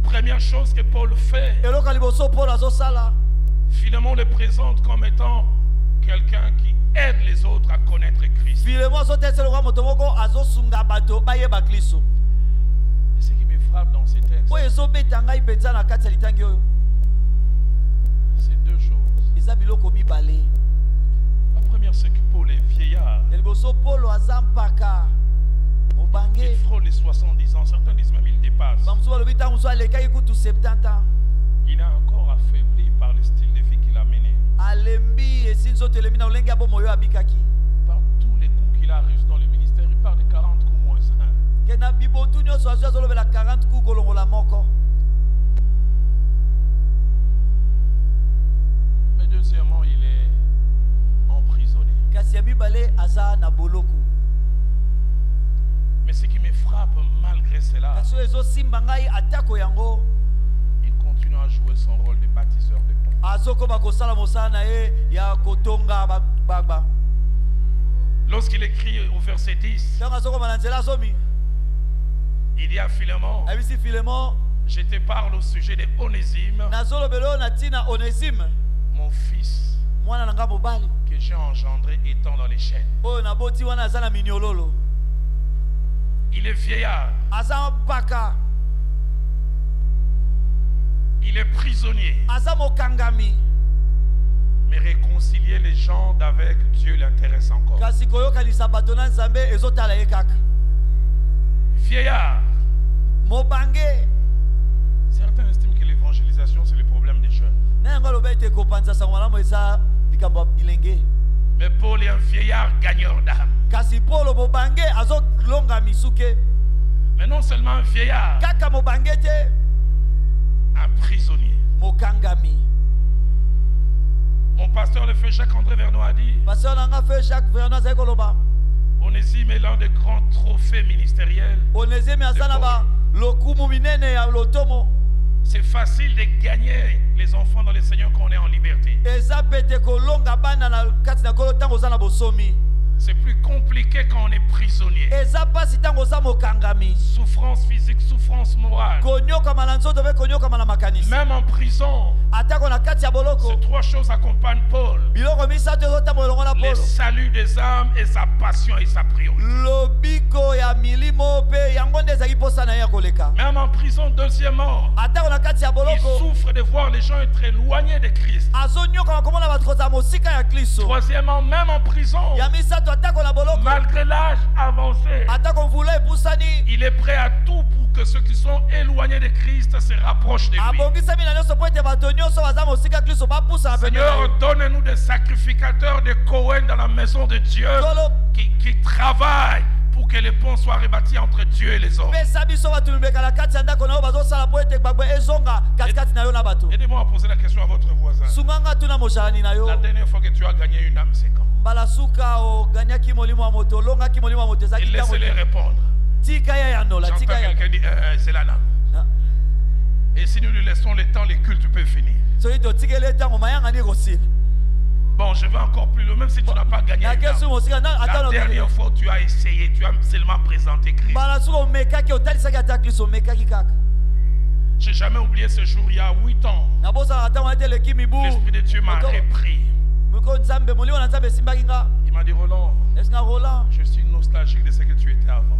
Première chose que Paul fait, Philémon le présente comme étant quelqu'un qui aide les autres à connaître Christ. Et ce qui me frappe dans ces textes, c'est deux choses. La première, c'est que Paul est vieillard. Il frôle les 70 ans, certains disent même il dépasse. Il a encore affaibli par le style de vie qu'il a mené. Par tous les coups qu'il a reçus dans le ministère, il parle de 40 coups moins 1. Mais deuxièmement, il est emprisonné. Mais ce qui me frappe malgré cela, il continue à jouer son rôle de bâtisseur de ponts. Lorsqu'il écrit au verset 10, il dit à Philémon, je te parle au sujet de Onésime, mon fils que j'ai engendré étant dans les chaînes. Il est vieillard. Il est prisonnier. Mais réconcilier les gens avec Dieu l'intéresse encore. Vieillard. Certains estiment que l'évangélisation c'est le problème des jeunes. Mais Paul est un vieillard gagneur d'âme. Mais non seulement un vieillard, un prisonnier. Mon pasteur le fait Jacques-André Vernon a dit, Onésime est l'un des grands trophées ministériels. C'est facile de gagner les enfants dans le Seigneur quand on est en liberté. C'est plus compliqué quand on est prisonnier. Souffrance physique, souffrance morale. Même en prison, ces trois choses accompagnent Paul: le salut des âmes et sa passion et sa priorité. Même en prison, deuxièmement, il souffre de voir les gens être éloignés de Christ. Troisièmement, même en prison, malgré l'âge avancé, il est prêt à tout pour que ceux qui sont éloignés de Christ se rapprochent de lui. Seigneur, donne-nous des sacrificateurs de Cohen dans la maison de Dieu qui travaillent pour que les ponts soient rebâtis entre Dieu et les hommes. Aidez-moi à poser la question à votre voisin. La dernière fois que tu as gagné une âme, c'est quand? Et laissez-les répondre. J'entends quelqu'un dire, c'est là, non. Et si nous lui laissons le temps, les cultes peuvent finir. Bon, je vais encore plus loin, même si tu n'as pas gagné. La dernière fois, tu as essayé, tu as seulement présenté Christ. Je n'ai jamais oublié ce jour, il y a 8 ans. L'Esprit de Dieu m'a repris. Il m'a dit, Roland, je suis nostalgique de ce que tu étais avant.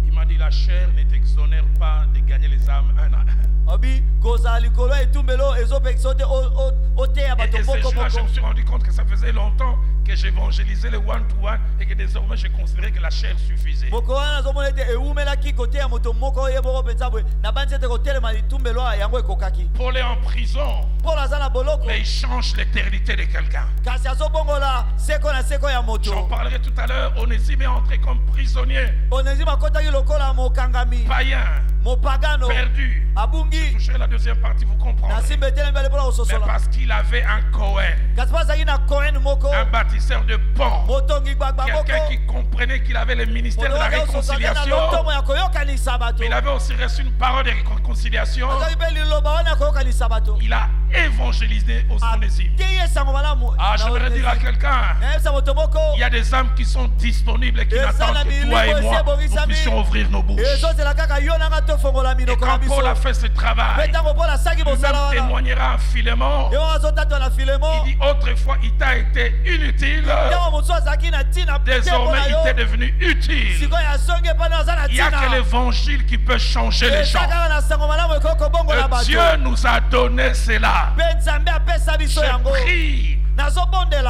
Il m'a dit, la chair ne t'exonère pas de gagner les âmes un à un. Et ce jour-là, je me suis rendu compte que ça faisait longtemps que j'évangélisais le one-to-one et que désormais je considérais que la chair suffisait. Paul est en prison, mais il change l'éternité de quelqu'un. J'en parlerai tout à l'heure. Onésime est entré comme prisonnier, païen, perdu. Je toucherai la deuxième partie, vous comprendrez. Mais parce qu'il avait un Cohen, un bâtisseur de pont, quelqu'un qui comprenait qu'il avait le ministère de la réconciliation, mais il avait aussi reçu une parole de réconciliation. Il a évangélisé aux Onésimes. Ah, j'aimerais dire à quelqu'un, il y a des âmes qui sont disponibles et qui n'attendent que toi et moi nous puissions ouvrir nos bouches. Et quand Paul a fait ce travail, lui-même témoignera à Philémon. Il dit, autrefois il t'a été inutile, désormais il t'est devenu utile. Il n'y a que l'évangile qui peut changer les gens. Dieu nous a donné cela. Je prie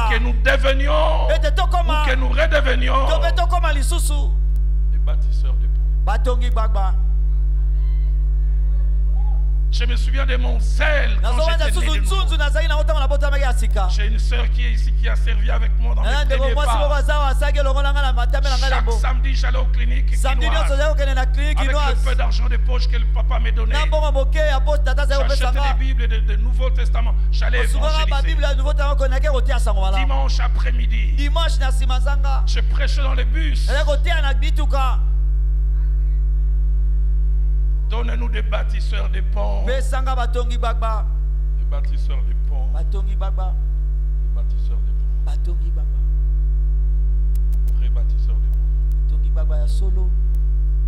que nous devenions ou que nous redevenions des bâtisseurs de ponts. Je me souviens de mon zèle quand j'étais né de nouveau. J'ai une soeur qui est ici qui a servi avec moi dans les premiers pas. Chaque samedi, j'allais aux cliniques chinoises avec le peu d'argent de poche que le papa me donnait. J'achetais des Bibles et des Nouveaux Testaments. J'allais évangéliser. Dimanche après-midi, je prêchais dans les bus. Donne-nous des bâtisseurs de ponts. Des bâtisseurs de ponts. Des bâtisseurs de ponts. Vrais bâtisseurs de ponts.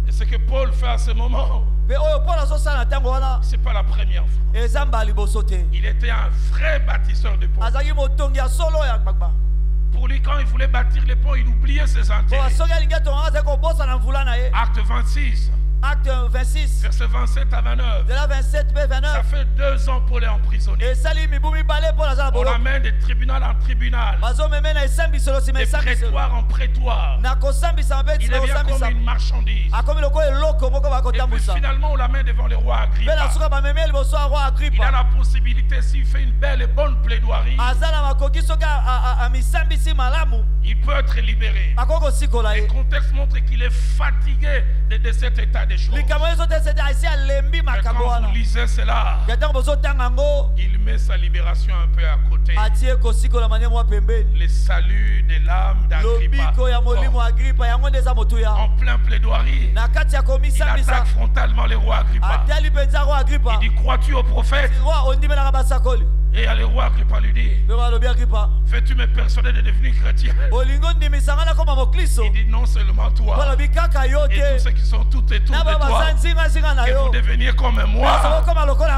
Et ce que Paul fait à ce moment, c'est pas la première fois. Il était un vrai bâtisseur de ponts. Pour lui, quand il voulait bâtir les ponts, il oubliait ses intérêts. Acte 26. Acte 26, verset 27 à 29. De la 27 29. Ça fait 2 ans Paul est emprisonné. On l'amène de tribunal en tribunal, de prétoire en prétoire. Il devient comme une marchandise. Et puis finalement on l'amène devant le roi Agrippa. Il a la possibilité, s'il fait une belle et bonne plaidoirie, il peut être libéré. Le contexte montre qu'il est fatigué de cet état des choses. Mais quand vous lisez cela, il met sa libération un peu à côté. Le salut de l'âme d'Agrippa. En plein plaidoirie, il attaque frontalement le roi Agrippa. Il dit, crois-tu au prophète? Et le roi Agrippa lui dit, veux-tu me persuader de devenir chrétien? Il dit, non seulement toi et tous ceux qui sont toutes et tous de toi, que vous deveniez comme moi,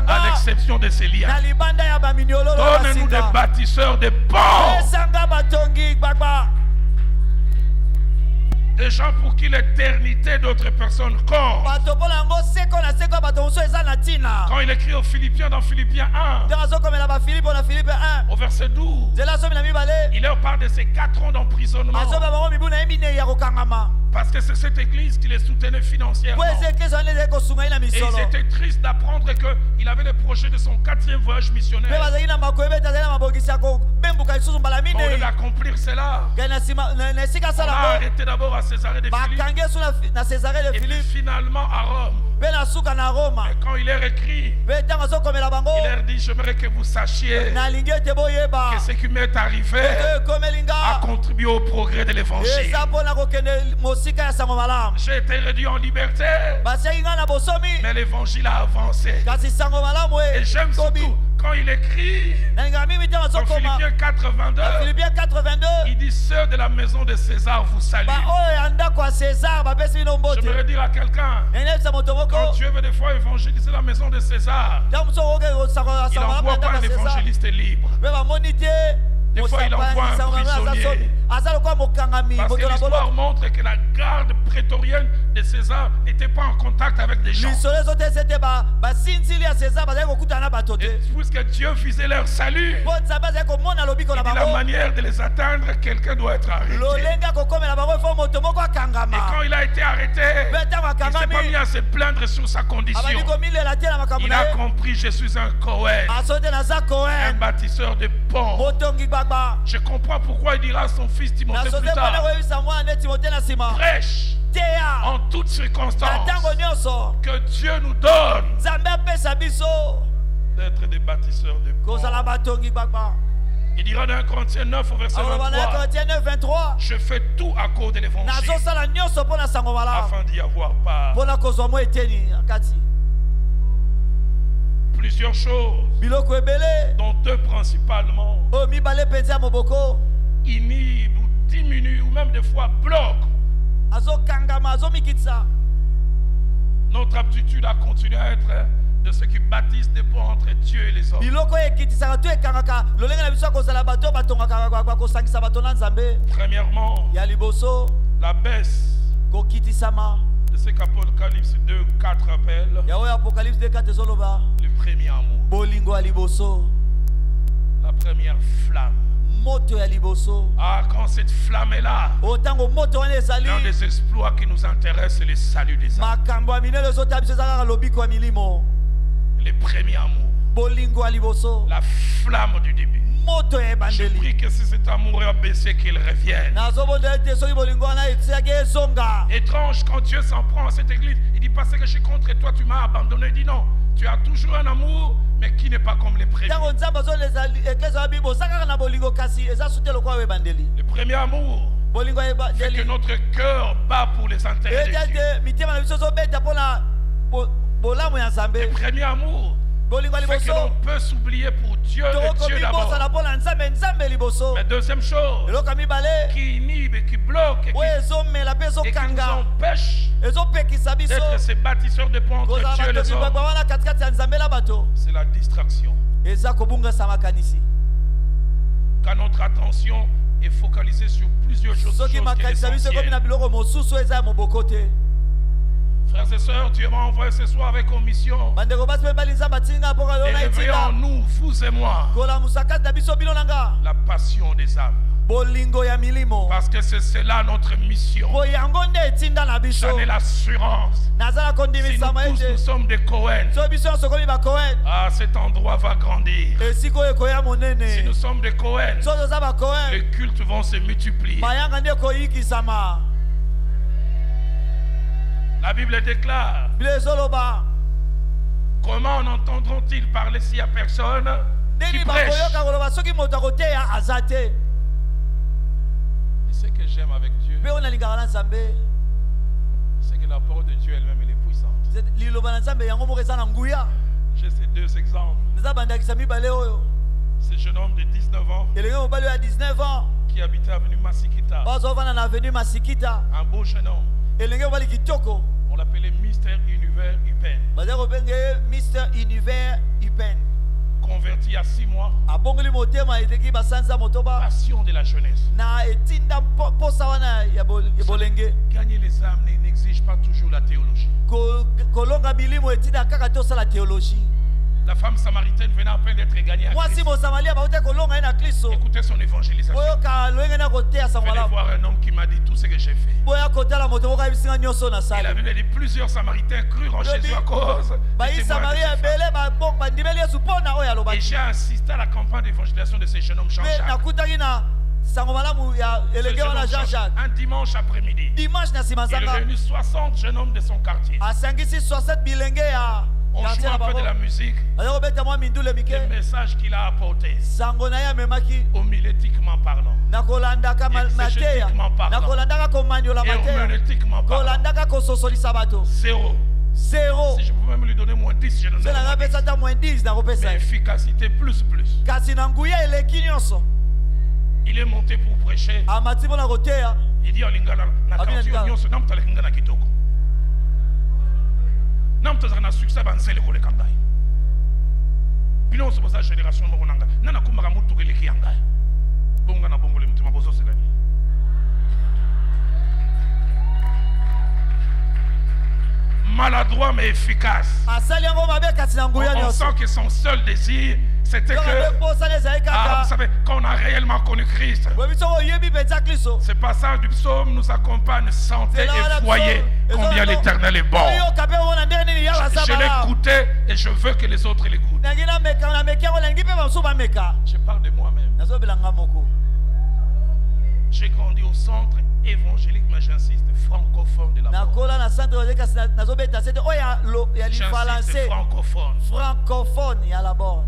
à l'exception de ces liens. Donne-nous des bâtisseurs de ponts, des gens gens pour qui l'éternité d'autres personnes compte. bato mpo na yango seko na seko ya bato mosusu eza na ntina. Quand il écrit aux Philippiens dans Philippiens 1, ntango azokomela bafilipo na filipe 1 au verset 12, nzela asomi na mibale il leur parle de ces 4 ans d'emprisonnement. azoba bango mibu na ye minei ya kokangama Parce que c'est cette église qui les soutenait financièrement. po eza eklezo wana ezali kosunga ye na Et misolo ils étaient tristes d'apprendre qu'il avait le projet de son 4e voyage mpe missionnaire. bazalaki na makoyeba ete azali na mabongisi ya kobembuka lisusu mbala Au lieu minei d'accomplir cela, kai na esika on asala a yango arrêté d'abord à Césarée de Philippe bakangi ye su na césare de et puis philipe finalement à Rome. mpe na suka na roma Et quand il leur écrit, mpe ntango azokomela bango il leur dit, j'aimerais que vous sachiez nalingi ete boyeba que ce qui m'est arrivé ete ekomeli a nga contribué au progrès de l'évangile. eza mpo na kokende mosika ya sango malamu J'ai été réduit en liberté, basiaki ngai na bosomi mais l'évangile a avancé. kasi sango malamu Et j'aime surtout quand il écrit nalingaka mingi ntango dans azokoma Philippiens 4:22, Philippiens 82 il dit ceux de la maison de César vous saluent. baoyo ya ndako ya césar bapesi bino mbote J'aimerais dire à quelqu'un, nenebisa moto moko quand Dieu veut des fois évangéliser la maison de César, ntango mosu okoki sango il malamu n'envoie ya pas ndako un ya césar évangéliste libre. mpe bamoni te Des fois, il envoie un prisonnier. aza lokola mokangami Parce que moto na l'histoire boloko montre que la garde prétorienne de César n'était pas en contact avec des gens. lisolo ezotesa ete basinzili ya césar bazali kokutana na bato te Et puisque Dieu visait leur salut, mpo nzambe azali komona lobiko na il dit la bango manière de les atteindre, quelqu'un doit être arrêté. lolenge akokomela bango ifo moto moko Et akangama quand il a été arrêté, mpe ntango il ne s'est pas mis akangami à se plaindre sur sa condition. abandi komilela te na makambo Il na a ye compris, je suis un Cohen, aso te naza un cohen bâtisseur de ponts. motongi gbagba Je comprends pourquoi il dira à son fils Timothée naso plus te mpona tard, koyebisa mwana nde timote na nsima prêche teya en toutes na circonstances ntango nyonso que Dieu nous donne nzambe apesa biso d'être des bâtisseurs de ponts. kozala batongi gbagba Il dira dans 1 Corinthiens 9 au verset akoloba na 23, Corinthiens 9 23 je fais tout à cause de l'évangile nazosala nyonso mpo na sango malamu afin d'y avoir part. mpo na kozwa mo eteni na kati Plusieurs choses, biloko ebele dont 2 principalement, oyo mibale mpenza ya moboko inhibent ou diminuent ou même des fois bloquent azokangama azomikitisa notre aptitude à continuer à être de ceux qui bâtissent des ponts entre Dieu et les hommes. biloko oyo ekitisaka to ekangaka lolenge na biso ya kozala bato oyo batongaka kosangisa bato na nzambe Premièrement, ya liboso la baisse kokitisama de ce qu'Apocalypse 2:4 appelle ya oyo apocalypse 2:4 ezoloba le premier amour, bolingo ya liboso la première flamme. moto ya liboso Ah, quand cette flamme est là, oyo ntango moto wana ezali l'un des exploits qui nous intéresse, c'est le salut des âmes. makambo ya minene ezotala biso eza kaka lobiko ya milimo Le premier amour, bolingo ya liboso la flamme du début. moto ya Je ebandeli prie que si cet amour a baissé, qu'il revienne. nazobondela ete soki bolingo wana etiaki ezonga Étrange quand Dieu s'en prend à cette église. Il dit pas ce que je suis contre toi, tu m'as abandonné. Il dit non, tu as toujours un amour, mais qui n'est pas comme les premiers. ntango nzambe azoleza eklese ya bibo oza kaka na bolingo kasi eza su te lokola oyo ebandeli Le premier amour bolingo ya fait que ebandeli notre cœur bat pour les intérêts de eti Dieu. ete mitema na biso ezobeta mpo na bolamu ya Le nzambe premier amour bolingo ya fait que l'on liboso peut s'oublier pour Dieu et Dieu tokobibosana d'abord. mpo na nzambe nzambe liboso Mais deuxième chose, eloko ya mibale qui inhibe, et qui bloque et oyo ezomela mpe qui nous ezokanga empêche ezopekisa biso d'être ces bâtisseurs de ponts entre kozala Dieu et bato les hommes, mibagba wana katikati ya nzambe na bato c'est la distraction. eza kobungasa makanisi Quand notre attention est focalisée sur plusieurs choses, soki qui est makanisi na biso ekomi na essentielle. biloko mosusu eza ya moboko te Frères et sœurs, Dieu m'a envoyé ce soir avec commission. bandeko basi mpe mbali nzambe atingi nga mpo Et kalona réveillons en etinga nous, vous et moi, kolamusa kati na biso bino na nga la passion des âmes. bolingo ya milimo Parce que c'est cela notre mission. po yango nde etinda na biso J'en ai l'assurance. naza na Si nous kondimisama tous nous ete sommes des Cohen, so biso nyonso komi bakohen ah, cet endroit va grandir. esika oyo ekoya Si monene nous sommes des Cohen, so toza bakohen les cultes vont se multiplier. mayanga nde ekoyikisama La Bible déclare, bile ezoloba comment en entendront-ils parler s'il n'y a personne qui ndeni prêche? bakoyoka koloba soki moto akoteya aza te Et ce que j'aime avec Dieu, mpe oyo nalingaka na nzambe c'est que la parole de Dieu elle-même elle est puissante. liloba na nzambe yango moko eza na nguya J'ai ces 2 exemples. eza bandakisa mibale oyo Ce jeune homme de 19 ans elenge mobali oyo ya 19 ans qui habitait avenue Masikita, bazovanda na avenue masikita un beau jeune homme, elenge mobali kitoko on l'appelait Mister Univers Upen, baza kobenge ye Mr Univers Upen converti à 6 mois, abongoli motema eteki basanza motoba passion de la jeunesse. na etinda posa wana ya bolenge Gagner kolonga milimo etina kaka tosala théologie. La femme samaritaine venait à peine d'être gagnée à Moi si Christ. mo Samaria ba ote kolonga ina Kristo. Écoutez son évangélisation. Boyo ka loenge na kote ya Venez samala. voir un homme qui m'a dit tout ce que j'ai fait. Boya kotala moto moka bisinga nyoso na Et sala. la Bible dit plusieurs Samaritains crurent en Jésus à cause Ba du yi témoignage de Samaria cette femme. bele ba bon ba ndimeli Yesu pona oya Et lobaki. j'ai assisté à la campagne d'évangélisation de ce jeune homme Mais Jean-Jacques. nakutaki na sango malamu ya Ce elenge jeune wana homme Jean-Jacques. un dimanche après-midi. Dimanche na Il simanzanga réunit 60 jeunes hommes de son quartier. asangisi 60 bilenge ya On joue quartier na un peu bango. de la musique. Ayo beta mwa mindule Le mike. message qu'il a apporté, Sango na ya memaki homilétiquement parlant, nakolandaka mateya. Exégétiquement parlant. Nakolandaka komanyola et mateya. homilétiquement parlant, Kolandaka kososolisa bato. 0. Zéro. Si je pouvais même lui donner moins 10, je donnerais C'est la moins 10. rapesa ta moins 10 na kopesa. Mais efficacité plus. Kasi na nguya eleki nyonso. Il est monté pour prêcher. Amati bona koteya. Il dit Olingala na Abina quartier Lingala. nyonso namutala kinga na kitoko. Namutala na succès banzele ko le kangai. Bino so boza génération moko nanga. Nana kumaka mutu keleki yangai. Bonga na bongo le mutima bozo sekani. Maladroit mais efficace. Asali yango mabe kasi na nguya On nyonso. sent que son seul désir, c'était Kaka que, deposa neza vous kaka. savez, quand on a réellement connu Christ, Webiso oyebi penza Kristo. ce passage du psaume nous accompagne, santé C'est là, et la foyer, psaume. combien Et ça, l'Éternel est bon. Oyo kape wona ndenge nini ya Je wasaba. l'ai goûté et je veux que les autres l'écoutent. Nangina meka na meka wala ngipe ba msuba meka. Je parle de moi-même. Nazo belanga moko. J'ai grandi au centre évangélique, mais j'insiste, francophone de la mort. Nakola na centre de kasi nazo beta c'était oya lo ya li J'insiste, français. francophone. Francophone ya la borne.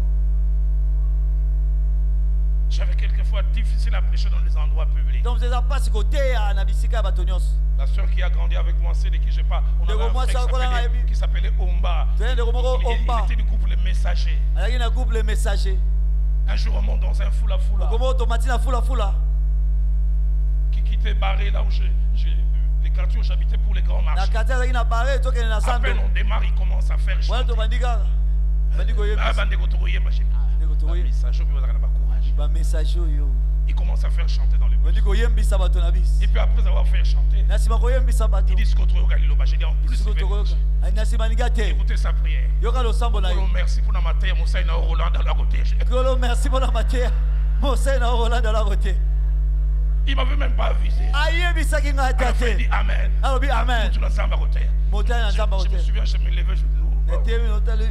J'avais quelquefois difficile à prêcher dans les endroits publics. Donc c'est ça passe côté ya na bisika ya batonyos. La sœur qui a grandi avec moi, c'est de qui je parle. On avait un frère qui s'appelait Omba. Tene de komoko Il omba. était du groupe Les Messagers. Ayaki na groupe les messagers. Un jour, on monte dans un foula Komo automati na fula. qui était barré là où les quartiers où j'habitais pour les grands Na marchés. kati azaki na bare to kene na À sando. peine on démarre, il commence à faire Wana chanter. to bandika. Bandiko Ah, yebisa. bandeko tokoyemba, j'ai dit, Bandeko tokoyemba. message, courage. Ba message yo. Il commence à faire chanter dans le bus. Bandiko yembisa bato na bis. Et puis après avoir fait chanter, Na sima ko yembisa bato. il dit ce qu'on Galiloba. J'ai dit en plus, Siko il to ko. fait- Ay na sima ninga te. écoutez sa prière. Yoka lo sambo na Oh, yo. merci pour la matin, Moussa et Roland dans la côté. Kolo merci pour la matière. Mose na Roland dans la côté. Il m'avait même pas avisé. Ayebisa ki nga Alors, il dit tate. Amen. Alors bi amen. Tout dans sa côté. Mota na nzamba Je me côté. souviens, je me levais, je me Na disais, temi notali.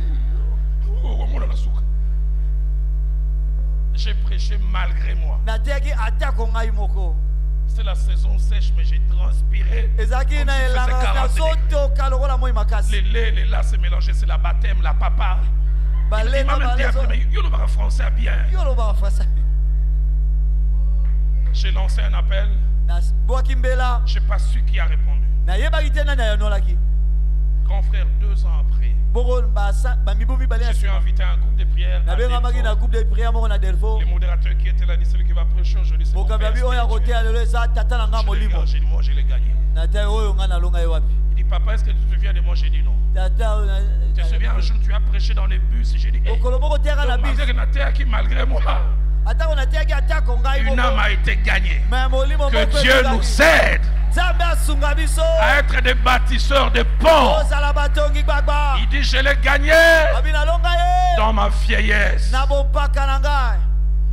j'ai prêché malgré moi. Na teki atako ngai moko. C'était la saison sèche, mais j'ai transpiré. Ezaki Comme na s'il faisait elanga 40 na degrés. soto kalokola moi makasi. Les laits, les là, c'est mélangé, c'est la baptême, la papa. Il Balé m'a na même dit après, balé. mais yo le parle français bien. Yo lo ba fasa. J'ai lancé un appel, Na boaki mbela. je n'ai pas su qui a répondu. Na yebaki te nani ayonolaki. Grand frère, 2 ans après, Bongo ba mibu mibale je na suis sima. invité à un groupe de prière. Na à benga maki na Delphes. groupe de prière moko na Delphes. Les modérateurs qui étaient là disent celui qui va prêcher aujourd'hui, c'est mon Bokambi père abi oya kote spirituel. alelo eza tata na nga Je l'ai molimo. gagné, j'ai dit, moi je l'ai gagné. Na taille oyo nga na longa ye wapi. Il dit, papa, est-ce que tu te souviens de moi? J'ai dit non. Tata oyo Tu te souviens un jour, tu as prêché dans les bus. J'ai dit, hey, okolo moko teka na bis. qui malgré moi, Atako na teki atako ngai une moko. âme a été gagnée. Mais molimo Que moko Dieu ezalaki. nous aide Nzambe asunga biso. à être des bâtisseurs de ponts. Ozala batongi gbagba. Il dit, je l'ai gagné Abi na longa ye. dans ma vieillesse. Na bompaka na ngai.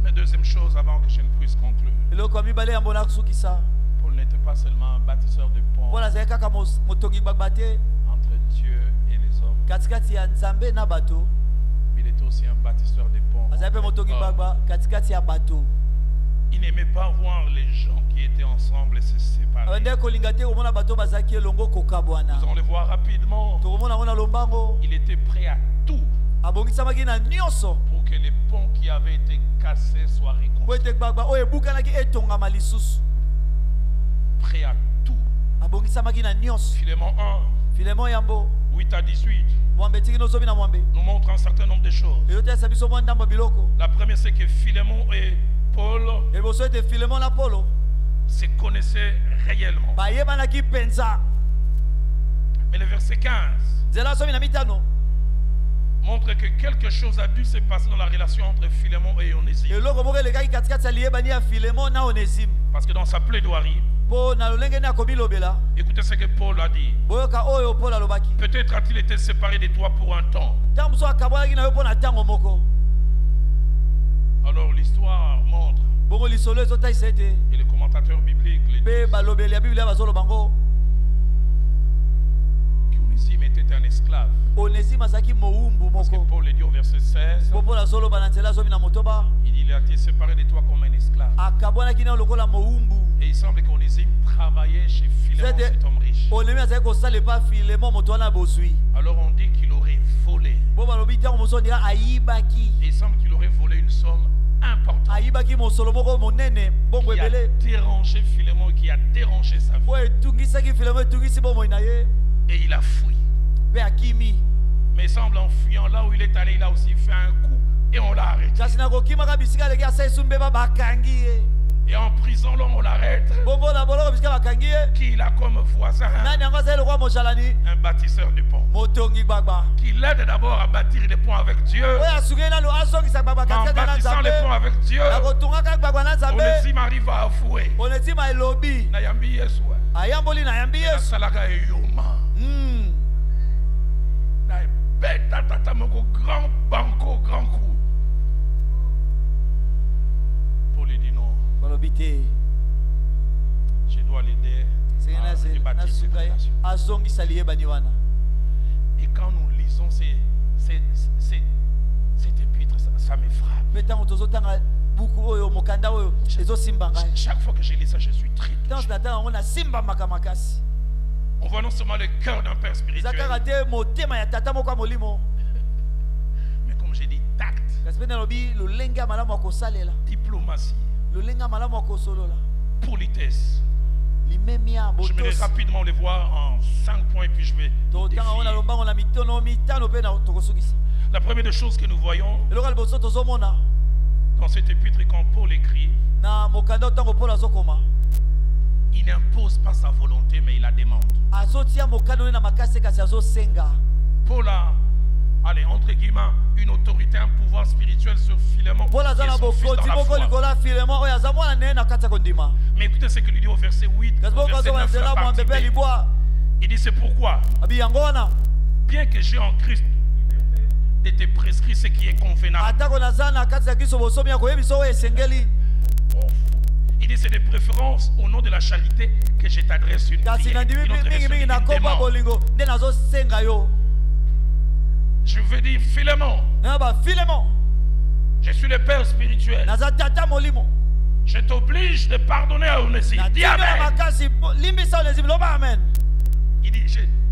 Mais deuxième chose, avant que je ne puisse conclure, Eloko ya mibale ya mbona kusukisa. Paul n'était pas seulement un bâtisseur de ponts Mpona azali kaka motongi gbagba te. entre Dieu et les hommes, Katikati ya Nzambe na bato. mais il était aussi un bâtisseur de ponts. Azali pe motongi entre hommes. gbagba katikati ya bato. Il n'aimait pas voir les gens qui étaient ensemble et se séparer. Abandeki kolinga te komona bato bazalaki elongo kokabwana. Nous allons le voir rapidement. Tokomona ngo na lombango. Il était prêt à tout Abongisamaki na nyonso. pour que les ponts qui avaient été cassés soient Po reconstruits. ete gbagba oyo ebukanaki etongama lisusu. Prêt à tout. Abongisamaki na nyonso. Philémon 1, Filemon yambo. 8 à 18, Mwambe tiki nozomi na mwambe. nous montre un certain nombre de choses. Eyotelesa biso mwa ndambo biloko. La première, c'est que Philémon et Paul Eboso ete Filemon na Polo. se connaissaient réellement. Bayebanaki penza. Mais le verset 15 Nzela somi na mitano. montre que quelque chose a dû se passer dans la relation entre Philémon et Onésime. Eloko moko elekaki katikati ya liyebani ya Filemon na Onésime. Parce que dans sa plaidoirie, Po na lolenge na komi lobela. Écoutez ce que Paul a dit. Boyoka oyo Paul alobaki. Peut-être a-t-il été séparé de toi pour un temps. Tango so akabwaki na yo po na tango moko. Alors l'histoire montre, Bongo lisolo ezotaisa ete. et les commentateurs bibliques le Pe disent, balobeli ya Biblia bazoloba ngo. qu'Onésime était un esclave. Onésime azaki moumbu Parce que moko. Paul le dit au verset 16, Popo na zoloba na nzela zomi na motoba. il a été séparé de toi comme un esclave. Akabwanaki na lokola moumbu. Et il semble qu'Onésime travaillait chez Philémon, C'était- cet homme riche. Onemi azali kosala pa Filemon moto wana bozwi. Alors on dit qu'il aurait volé. Bo balobi ntango mosusu ondira ayibaki. Et il semble qu'il aurait volé une somme importante Ayibaki mosolo moko monene bongo qui a ebele. dérangé Philémon, qui a dérangé sa vie. Po etungisaki Filemon etungisi bomoi na ye. Et il a fui. Pe akimi. Mais il semble en fuyant là où il est allé, il a aussi fait un coup et on l'a arrêté. Kasi na kokimaka bisika aleki asa esu mbeba bakangi ye. Et en prison là on l'arrête. Bongo na boloko bisika bakangi ye. Qui il a comme voisin Nani yango azali lokwa mojalani. un bâtisseur de pont. Motongi gbagba. Qui l'aide d'abord à bâtir des ponts avec Dieu. Oyo asungeli nanu azongisa gbagba En kati na bâtissant les ponts nzambe. avec Dieu, Na kotungaka gbagba na nzambe. Onésime arrive à avouer. Onésime elobi. Na yambi Yesu. Ayamboli na yambi Na Yesu. salaka eyoma. Na beta tata moko grand banco, grand coup. Paul dit non, Balobi te. je dois l'aider à rebâtir ses fondations. Azongisa liyebani wana. Et quand nous lisons cet épître, ça me frappe. Pe ntango tozotanga buku oyo mokanda oyo ezosimba ngai. Chaque fois que je lis ça, je suis très Ntango touché. natanga yango nasimbamaka makasi. On voit non seulement le cœur d'un père Eza spirituel, kaka te motema ya tata moko ya molimo. mais comme j'ai dit, tact, Kasi mpe nalobi lolenge ya malamu ya kosalela. diplomatie, Lolenge ya malamu ya kosolola. politesse. Limemi ya Je vais botosi. rapidement les voir en 5 points et puis je vais Totanga yango na défier. lombango na mitono mitano mpe na tokosukisa. La première des choses que nous voyons Eloko ya liboso tozomona dans cet épître, quand Paul écrit, na mokanda oyo ntango Paul azokoma. il n'impose pas sa volonté, mais il la demande. Azotia mokanda oyo na makasi kasi azosenga. Paul a, allez, entre guillemets, une autorité, un pouvoir spirituel sur Philémon, Paul qui aza est na son fils bokonzi dans la moko foi. likolo ya Filemon oyo aza mwana naye na kati ya kondima. Mais écoutez ce qu'il lui dit au verset 8, Kasi au moko verset azokona 9, la nzela mwa partie mpepe ya B. libwa. Il dit, c'est pourquoi, Abi yango wana bien que j'ai en Christ de te prescrit ce qui est convenable. atako naza na kati ya Kristo bosomi ya koyebisa oyo esengeli. Il dit, c'est de préférence au nom de la charité que je t'adresse une Kasi prière. nandimi Une autre mingi version mingi dit na une kombo ya demande. bolingo nde nazosenga yo. Je veux dire, Philémon, Na ba Filemon je suis le père spirituel. naza tata molimo. Je t'oblige de pardonner à Onésime. Na Dis tino ya amen. makasi limbisa Onésime loba amen. Il dit,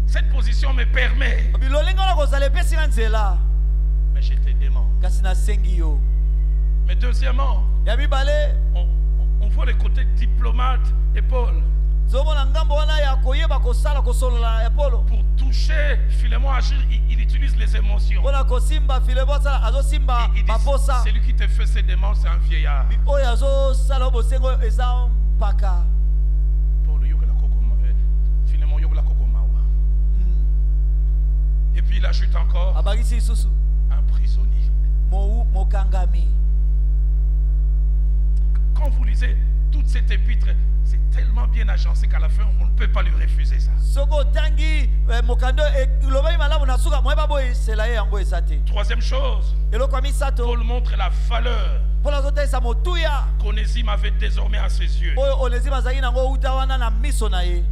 cette position me permet, Abi lolingo na kozala epesi nga nzela. mais je te demande. Kasi nasengi yo. Mais deuxièmement, Ya mibale on voit le côté diplomate de Paul. zomona ngambo wana ya koyeba kosala kosolola ya Polo. Pour toucher Philémon, agir, il utilise les émotions. Mpona kosimba Filemon asala azosimba Il dit, baposa. celui qui te fait ces demandes, c'est un vieillard. Oyo azosala bosengo eza mpaka. Paul, yokola koko Philémon, yokola koko mawa. Et puis il ajoute encore, Abakisi lisusu un prisonnier. mokangami. Quand vous lisez toute cette épître, c'est tellement bien agencé qu'à la fin, on ne peut pas lui refuser ça. Soko tangi mokando lobeli malamu na suka moyeba boye sela ye yango eza te. Troisième chose, Eloko ya misato Paul montre la valeur mpona azotalisa motuya qu'Onésime avait désormais à ses yeux. oyo Onésime azalaki nango uta wana na miso na ye.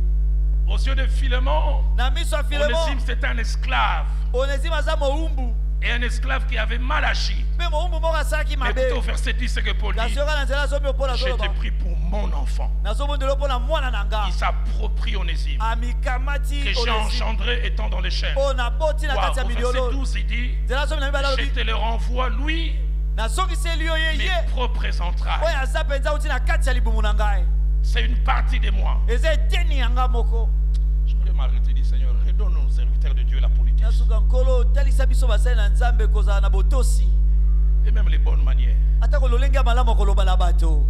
Aux yeux de Philémon, Na miso ya Onésime Filemon c'était un esclave. Onésime aza moumbu Et un esclave qui avait mal agi. mpe moumbu moko asalaki Mais mabe. écoutez au verset 10 ce que Paul dit. Kasi yoka na nzela azomi mpona Je azoloba t'ai pris pour mon enfant. nazomondela mpona mwana na nga Il s'approprie Onésime, amikamati que j'ai Onésime engendré étant dans les chaînes. oyo naboti na Wow, kati ya au verset miliolo. 12, il dit, nzela azomi na mibale je alobi te le renvoie, lui, nazongiseli yo ye mes ye propres entrailles. oyo aza mpenza uti na kati ya libumu na ngai. C'est une partie de moi. Eza eteni ya nga moko. J'aimerais m'arrêter et dire, Seigneur, redonne aux serviteurs de Dieu la politesse. Nasuka nkolo talisa biso basali na nzambe kozala na botosi. Et même les bonnes manières. Ata kololenge ya malamu ya koloba na bato.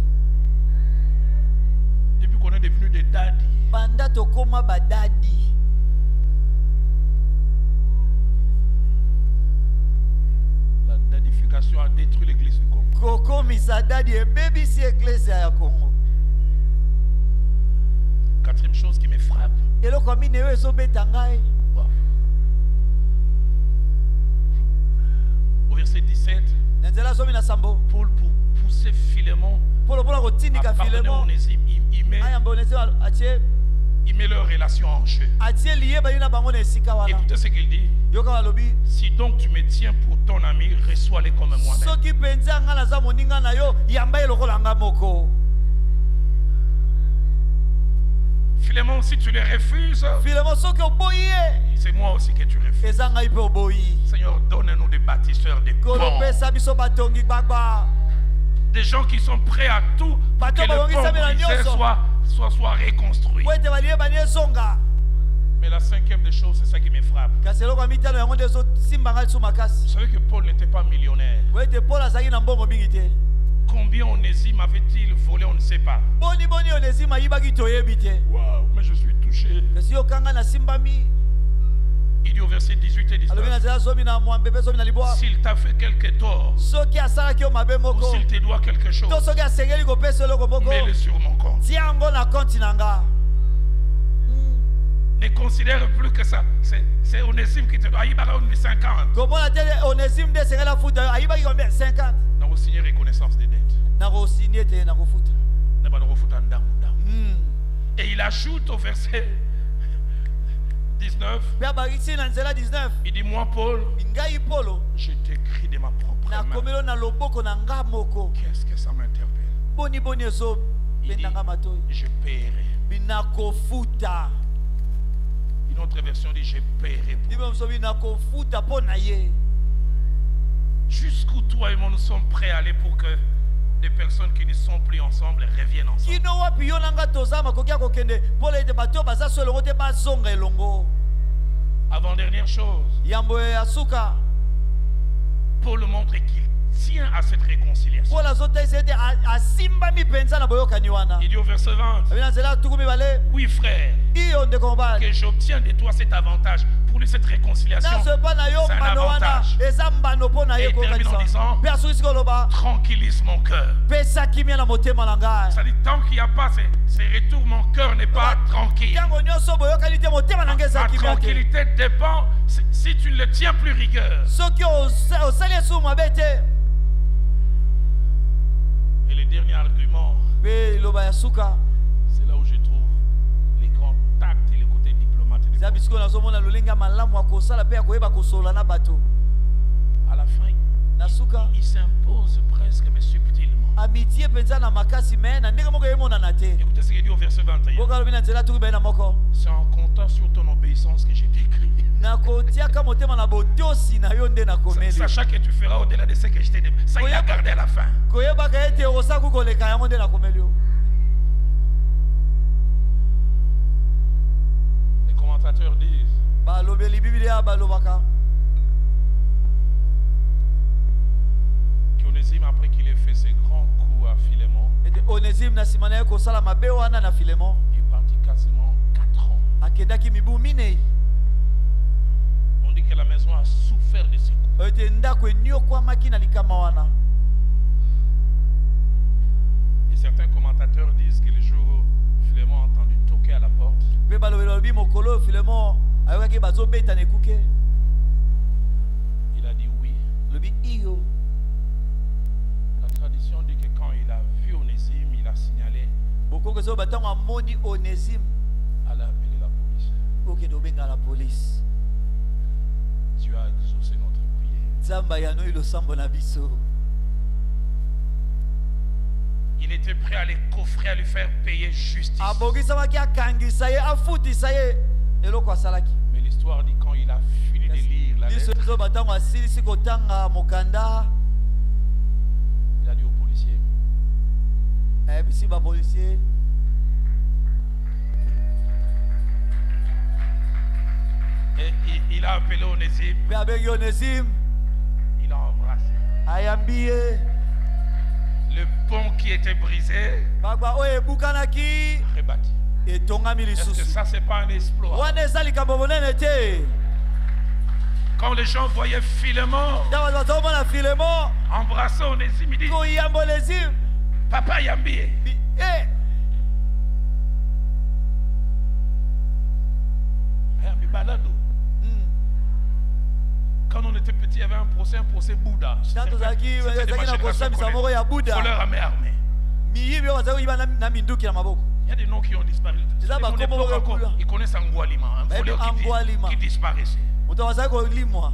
Depuis qu'on est devenu des daddies, Banda tokoma badadi. la dadification a détruit l'église du Congo. Kokomisa dadi ebebisi eklezia ya Kongo. quatrième chose qui me frappe. eloko ya mineyo ezobeta ngai. Wow. Au verset 17, Na nzela zomi na sambo Paul, pour pousser Philémon polo mpona à kotindika pardonner Filemon Onésime, ayamba Onésime il met leur relation en jeu. atie liye bali na bango na esika wana. Écoutez ce qu'il dit. Yoka balobi Si donc tu me tiens pour ton ami, reçois-les comme moi-même. soki mpenza nga naza moninga na yo yamba ye lokola nga moko. Philémon, si tu les refuses, Filemon soki oboyi ye c'est moi aussi que tu refuses. eza ngai mpe oboyi. Seigneur, donne-nous des bâtisseurs de ponts. kolopesa biso batongi gbagba Des gens qui sont prêts à tout pour Bato que le babongi pont samela brisé nyonso. soit reconstruit. po ete baliye bani ezonga. Mais la cinquième des choses, c'est ça qui me frappe. kasi eloko ya mitano yango nde ezosimba ngai lisu Vous makasi. savez que Paul n'était pas millionnaire. po ete paul azalaki na mbongo mingi te. Combien Onésime avait-il volé, on ne sait pas. boni Onésime ayibaki toyebi te. Waouh, mais je suis touché. kasi yokanga nasimbami. Il dit au verset 18 et alobi na 19. nzela zomi na mwambe mpe zomi na libwa. S'il t'a fait quelque tort, soki asalaki yo mabe ou moko s'il te doit quelque chose, to soki asengeli kopesa eloko moko mets-le sur mon compte. tia yango na konti na nga. Ne considère plus que ça. C'est Onésime qui te doit. Il va 50. komona te Onésime nde esengeli afuta yo ayibaki combien 50. Nous avons signé reconnaissance des dettes. nakosinie te nakofuta. Nous avons refoutu un dam. Et il ajoute au verset 19, mpe abakisi na nzela 19 il dit, moi Paul, ngai polo je t'écris de ma propre main. nakomeli na loboko na nga moko. Qu'est-ce que ça m'interpelle? boni Il dit, ezobenda nga matoi. je paierai. binakofuta Une autre version dit, je paierai. libe moso binakofuta mpo na ye. Jusqu'où toi et moi nous sommes prêts à aller pour que des personnes qui ne sont plus ensemble reviennent ensemble. kino wapi yo na nga toza makoki ya kokende mpona ete bato baza so elongo te bazonga elongo. Avant-dernière chose, yambo ya suka Paul montre qu'il tient à cette réconciliation. mpona azotesa ete asimbami mpenza na boyokani wana. Il dit au verset 20, abi na nzela tuku mibale oui frère, iyo ndeko mobali que j'obtiens de toi cet avantage. Pour lui, cette réconciliation, nazoepa na yo c'est un mbano wana avantage. eza mbano mpo na Et ye il termine en kokanisa. disant, mpe asukisi koloba tranquillise mon cœur. pesa kimia na motema na ngai. Ça dit, tant qu'il n'y a pas ces retours, mon cœur n'est pas tranquille. ntango nyonso boyokani te motema na ngai eza Ma kimia te. tranquillité dépend si tu ne le tiens plus rigueur. soki osali esumu mabe te. Et le dernier argument, mpe liloba ya suka c'est là où je trouve les contacts et le côté diplomate. eza bisiko nazomona lolenge ya malamu ya kosala mpe ya koyeba kosola na bato. À la fin, na suka il s'impose presque, mais subtilement. amitie mpenza na makasi me na ndenge moko emonana te. Écoutez ce qu'il dit au verset 21. boka lobi na nzela tuku bai na moko C'est en comptant sur ton obéissance que j'ai décrit. nakotiaka motema na botosi na yo nde nakomeli. Sachant que tu feras au-delà de ce que je t'ai dit. Ça, il a gardé à la fin. koyebaka ete okosaku koleka yango nde nakomeli yo. Les commentateurs disent, balobeli biblia balobaka qu'Onésime, après qu'il ait fait ses grands coups à Philémon, ete Onésime na nsima na ye kosala mabe wana na Filemon il partit quasiment 4 ans. akendaki mibu minei. On dit que la maison a souffert de ces coups. ete ndako eniokwamaki na likama wana. Et certains commentateurs disent que le jour où Philémon a entendu toquer à la porte, mpe balobeli balobi mokolo oyo Filemon ayokaki bazobeta na ekuke il a dit oui. lobi iyo. La tradition dit que quand il a vu Onésime, il a signalé, bokoko ezoyo batango amoni Onésime allez appeler la police. okende obenga la polise. Dieu a exaucé notre prière. nzambe ayanoi losambo na biso. Il était prêt à les coffrer, à lui faire payer justice. abongisamaki akangisa ye afutisa ye eloko asalaki. Mais l'histoire dit quand il a fini de lire la biso lettre, ezoyo batango asilisi kotanga mokanda il a dit au policier, bisi bapolisier et il a appelé Onésime, mpe abengi Onésime il a embrassé. ayambi ye. Le pont qui était brisé, gbagba oyo ebukanaki rebâti. etongami Est-ce que lisusu. ça, c'est pas un exploit? wana eza likambo monene te. Quand les gens voyaient Philémon ntango bato bazomona Filemon embrasser Onésime, il dit, koyamba Onésime Papa Yambi. il y avait un procès Bouddha. Tant tozalaki C'était des ezalaki na machines kosamisa moko ya buda voleurs à main armée. miyibi oyo bazali koyiba na minduki na maboko. Il y a des noms qui ont disparu. C'est ça, Mon comment époque on encore, regarde? ils connaissent Angoualima, un Mais voleur Angoualima. qui disparaissait. moto bazali kolimwa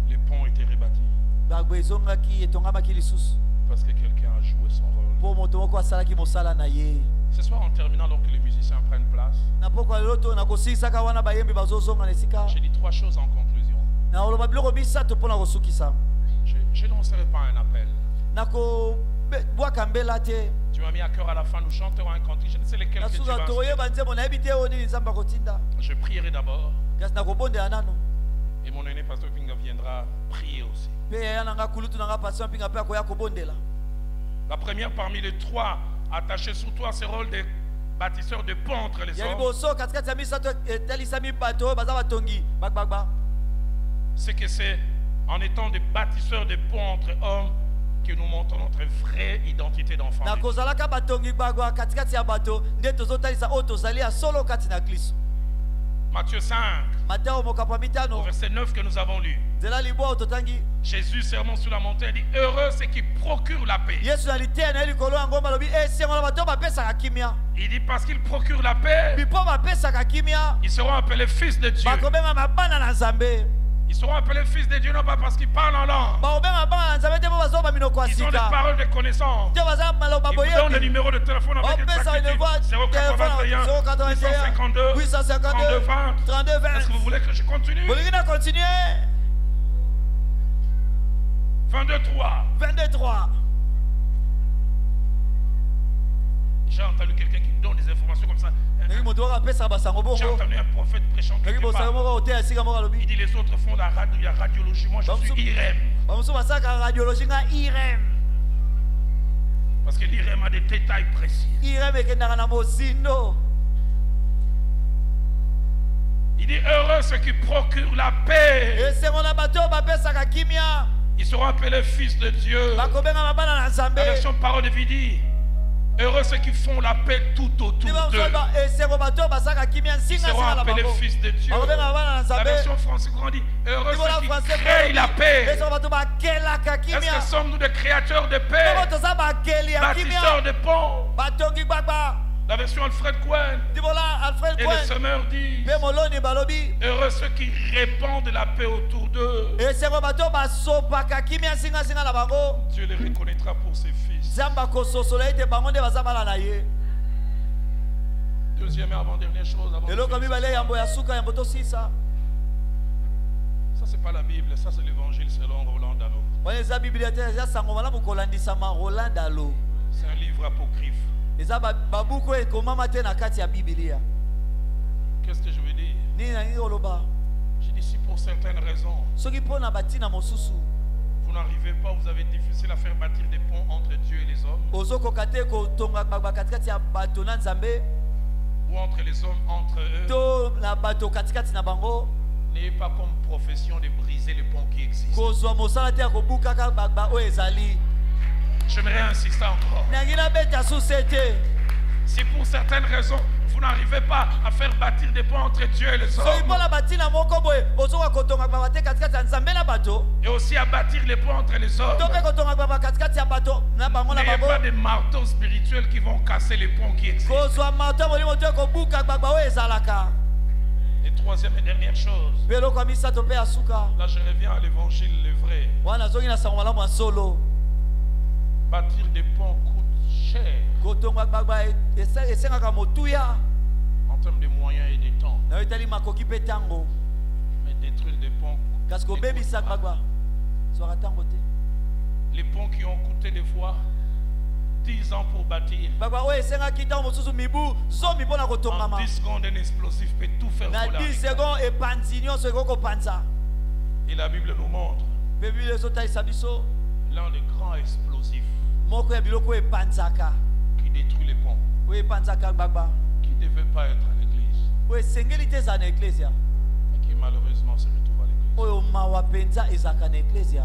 Les ponts étaient rebâtis bagbo ezongaki etongamaki lisusu parce que quelqu'un a joué son rôle. mpo moto moko asalaki mosala na ye. Ce soir, en terminant, alors que les musiciens prennent place, na pokwa lelo to na kosilisaka wana bayembi bazozonga na esika j'ai dit 3 choses en conclusion. na oloba biloko misato mpo na kosukisa. Je n'annoncerai pas un appel. na kobwaka mbela te Tu m'as mis à cœur à la fin, nous chanterons un cantique. Je ne sais lesquels que tu nasusa vas toyeba nzembo nayebi te oyo nini nzambe akotinda Je prierai d'abord kasi nakobondela nano et mon aîné pasteur Pinga viendra prier aussi. mpe yaya nanga kulutu nanga patient mpinga mpe akoya kobondela. La première parmi les 3 attachés sur toi, ce rôle de bâtisseur de ponts entre les ya hommes, liboso katikati ya misato etalisami bato oyo baza batongi bagbagba c'est que c'est en étant des bâtisseurs de ponts entre hommes que nous montrons notre vraie identité d'enfant. na de Dieu. kozalaka batongi gbagba katikati ya bato nde tozotalisa oyo tozali ya solo kati na kristo. Matthieu 5, Mateo mokambo ya au mitano verset 9 que nous avons lu. nzela libwa oyo totangi Jésus, sermon sur la montagne, dit heureux ceux qui procurent la paix. yesu na liteya na ye likolo ya ngomba alobi esengo na bato oyo bapesaka kimia Il dit parce qu'ils procurent la paix, mpo bapesaka kimia ils seront appelés fils de Dieu. bakobenga mabana na nzambe. Ils seront appelés fils de Dieu non pas parce qu'ils parlent en langue. bakobenga bana na nzambe te mpo bazoba minoko ya Ils ont des sika paroles de connaissance. te baza maloba Ils vous donnent le boyebi numéro de téléphone avec bapesa une exactitude. voix 081 852 32 20. 32 Est-ce que vous 20 voulez que je continue? bolingi na continue 22-3. 22-3 J'ai entendu quelqu'un qui donne des informations comme ça. ndenge moto oyo apesaka basango J'ai bongo entendu un prophète prêchant ndenge quelque bosango part. moko oteya esika moko Il alobi dit les autres font la radiologie. Moi je suis IREM. bamosusu basalaka radiologie nga irem Parce que l'IREM a des détails précis. irem ekendaka na mosindo. Il dit heureux ceux qui procurent la paix. esengo na bato oyo bapesaka kimia Ils seront appelés fils de Dieu. bakobenga mabana na La nzambe. version parole de vie dit heureux ceux qui font la paix tout autour d'eux. esengo bato oyo basalaka kimia Ils seront nsingasinga na appelés bango fils de Dieu. bakobenga mabana na La nzambe. version française courant dit heureux Ndimona ceux qui français créent la paix. esengo bato bakelaka Est-ce kimia que sommes-nous des créateurs de Ndimona paix, toza bakeli ya bâtisseurs kimia de ponts? batongi gbagba. La version Alfred Cohen Ndimona Alfred et le Cohen semeur dit mpe moloni balobi heureux ceux qui répandent la paix autour d'eux. esengo bato oyo basopaka kimia nsingasinga na bango. Dieu les reconnaîtra pour ses fils. nzambe akososola ete bango nde baza bana na ye. Deuxième et avant-dernière chose. Avant de eloko finir mibale ce soir. yambo ya suka yambo tosisa Ça c'est pas la Bible, ça c'est l'évangile selon Roland Dano. wana eza biblia te eza sango malamu kolandisama Roland Dalo. C'est un livre apocryphe. eza babuku oyo ekomama te na kati ya bibilia. Qu'est-ce que je veux dire? nini na nini oloba J'ai dit si pour certaines raisons soki mpo na batina mosusu vous n'arrivez pas, vous avez difficile à faire bâtir des ponts entre Dieu et les hommes, ozokoka te kotonga gbagba katikati ya bato na nzambe ou entre les hommes entre eux, to na bato katikati na bango, n'ayez pas comme profession de briser les ponts qui existent. kozwa mosala te ya kobukaka gbagba oyo ezali. J'aimerais insister encore. nangi nabeta susu ete Si pour certaines raisons vous n'arrivez pas à faire bâtir des ponts entre Dieu et les soki hommes, mpo na batina moko boye ozoka kotonga gbagba te katikati ya nzambe na bato et aussi à bâtir les ponts entre les hommes, to mpe kotonga gbagba katikati ya bato na bango na n'ayez bango, pas des marteaux spirituels qui vont casser les ponts qui existent. kozwa marto ya molimo te kobuka gbagba oyo ezalaka. Et troisième et dernière chose, mpe eloko ya misato mpe ya suka là je reviens à l'évangile, le vrai. wana nazongi na sango malamu ya solo. Bâtir des ponts coûte cher kotonga gbagba esengaka motuya en termes de moyens et de temps. na yo etali makoki mpe ntango, Mais détruire des ponts kasi kobebisa gbagba zwaka ntango te. les ponts qui ont coûté des fois 10 ans pour bâtir, gbagba oyo esengaki ntango mosusu mibu zomi mpo na en kotongama 10 secondes un explosif peut tout faire na pour 10 l'arriver. secondes epanzi nyonso ekoki kopanza. Et la Bible nous montre mpe biblia ezotalisa biso l'un des grands explosifs moko ya biloko oyo epanzaka qui détruit les ponts, oyo epanzaka gbagba qui ne devait pas être à l'église, oyo esengeli te ezala na eklesia, mais qui malheureusement se retrouve à l'église. oyo mawa mpenza ezalaka na eklesia.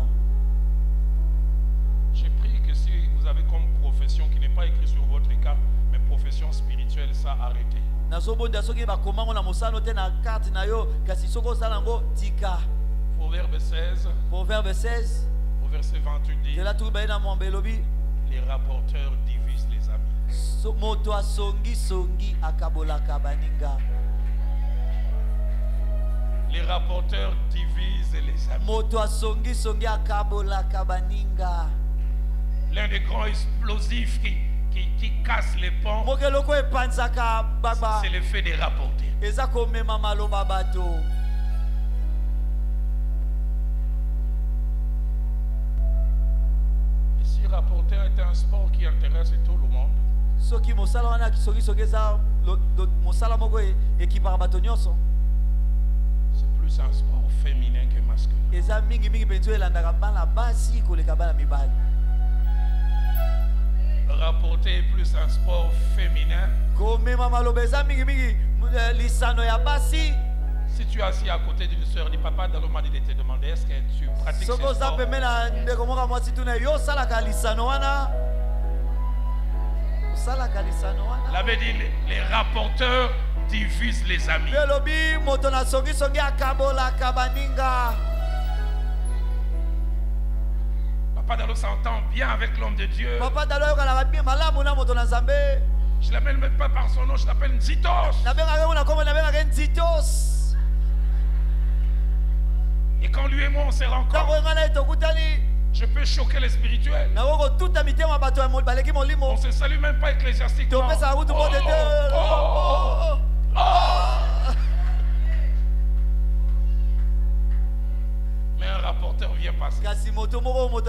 J'ai pris que si vous avez comme profession qui n'est pas écrit sur votre carte, mais profession spirituelle, ça pas arrêter. nazobonda soki bakomango na mosala te na carte na yo kasi soki osala yango tika. Proverbe 16, Proverbe 16 au verset 28 dit, tela tu baye na mwambe elobi les rapporteurs divisent les amis. moto asongi akabolaka baninga. Les rapporteurs divisent les amis. Moto asongi akabolaka baninga. L'un des grands explosifs qui casse les ponts, mokeloko epanzaka baba c'est l'effet des rapporteurs. eza komema maloba bato. Et si rapporteur est un sport qui intéresse tout le monde, soki mosala wana soki eza mosala moko ekipaka bato nyonso, c'est plus un sport féminin que masculin. eza mingi penzo elandaka bana basi koleka bana mibali. Rapporter est plus un sport féminin. komema maloba eza mingi lisano ya basi. Si tu es assis à côté d'une soeur, dit papa dans le monde, il te demandé est-ce que tu pratiques ce soko sport? oza pembe na ndeko moko mwasi tuna yo osalaka lisano wana, osalaka lisano wana. L'avait dit, les rapporteurs divisent les amis. mpe elobi moto na songi akabolaka baninga. Papa Dalo s'entend bien avec l'homme de Dieu. papa dalo yokalaka bien malamu na moto na nzambe. Je l'appelle même pas par son nom, je l'appelle Nzitos. nabengaka na kombo nabengaka nzitos. Et quand lui et moi on se ntango rencontre, enga na ye tokutani je peux choquer les spirituels. nako kotuta mitema bato ya baleki molimo. On se salue même pas ecclésiastiquement. topesaka kutu mpo tete. Mais un rapporteur vient passer. kasi moto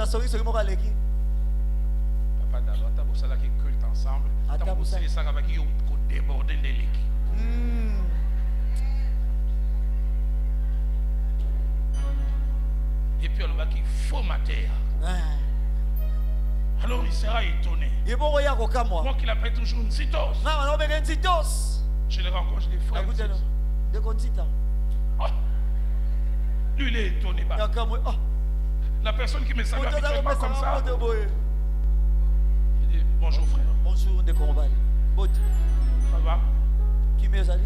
asongi moko aleki. Papa Dalo, ata bosala ki culte ensemble. Ata Ata bosala- bosala saka baki ko déborder de l'équipe. Et puis on va qu'il faut mater. Alors il sera étonné. ye bongo ya kokamwa Moi qui l'appelle toujours Nzitos. nga wana obenge nzitos. Je le rencontre, je dis frère. nakutano Nzitos. ndeko nzita Ah. Lui il est étonné. Bah. yakamwe La personne qui me salue moto aza habituellement comme kopesaka ça, moto boye. il dit bonjour frère. bonjour ndeko mobali bote Ça va? kimi ezali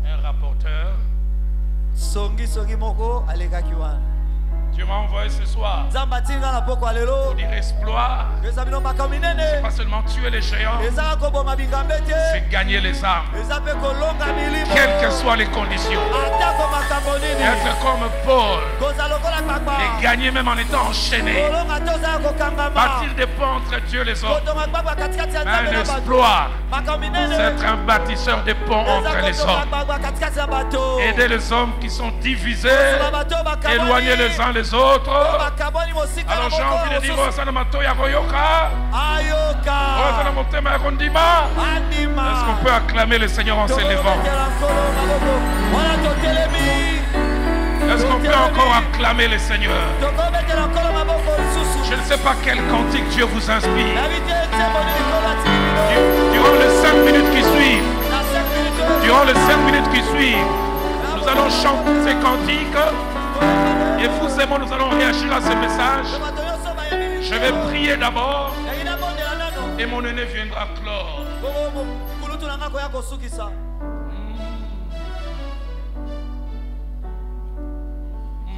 Un rapporteur. songi moko alekaki wana. Dieu m'a envoyé ce soir nzambe atinga na poko ya pour lelo dire exploit. eza bino makambo minene. Pas seulement tuer les géants, ezaka koboma bingambe te, c'est gagner les âmes. eza mpe kolonga milimo Quelles que soient les conditions. atako makambo nini. Être comme Paul. kozala lokola gbagba Les gagner même en étant enchaîné. kolonga te ozala kokangama Bâtir des ponts entre Dieu et les hommes. kotonga gbagba katikati ya Mais nzambe un na bato. exploit, makambo minene c'est être un bâtisseur de ponts eza entre les kotonga hommes. gbagba katikati ya bato. Aider les hommes qui sont divisés, Kosunga bato bakaboni. éloigner les uns les autres. bakaboni mosika na Alors j'ai envie de dire, mosusu. Osana Mato ya Koyoka, ayoka Osana Motema ya Kondima. andima. Est-ce qu'on peut acclamer le Seigneur en s'élevant? Tokobetela nkolo maboko. wana totelemi. Est-ce qu'on peut encore acclamer le Seigneur? tokobetela nkolo maboko lisusu. Je ne sais pas quel cantique Dieu vous inspire. nayebi te nzembo nini nkolo atili bino. Durant les 5 minutes qui suivent, na 5 minutes oyo. durant les 5 minutes qui suivent, nous allons chanter ces cantiques et vous et moi nous allons réagir à ce message. bato nyonso bayebi. Je vais prier d'abord yangi nabondela nano. et mon aîné viendra clore. bongo kulutu na nga koya kosukisa.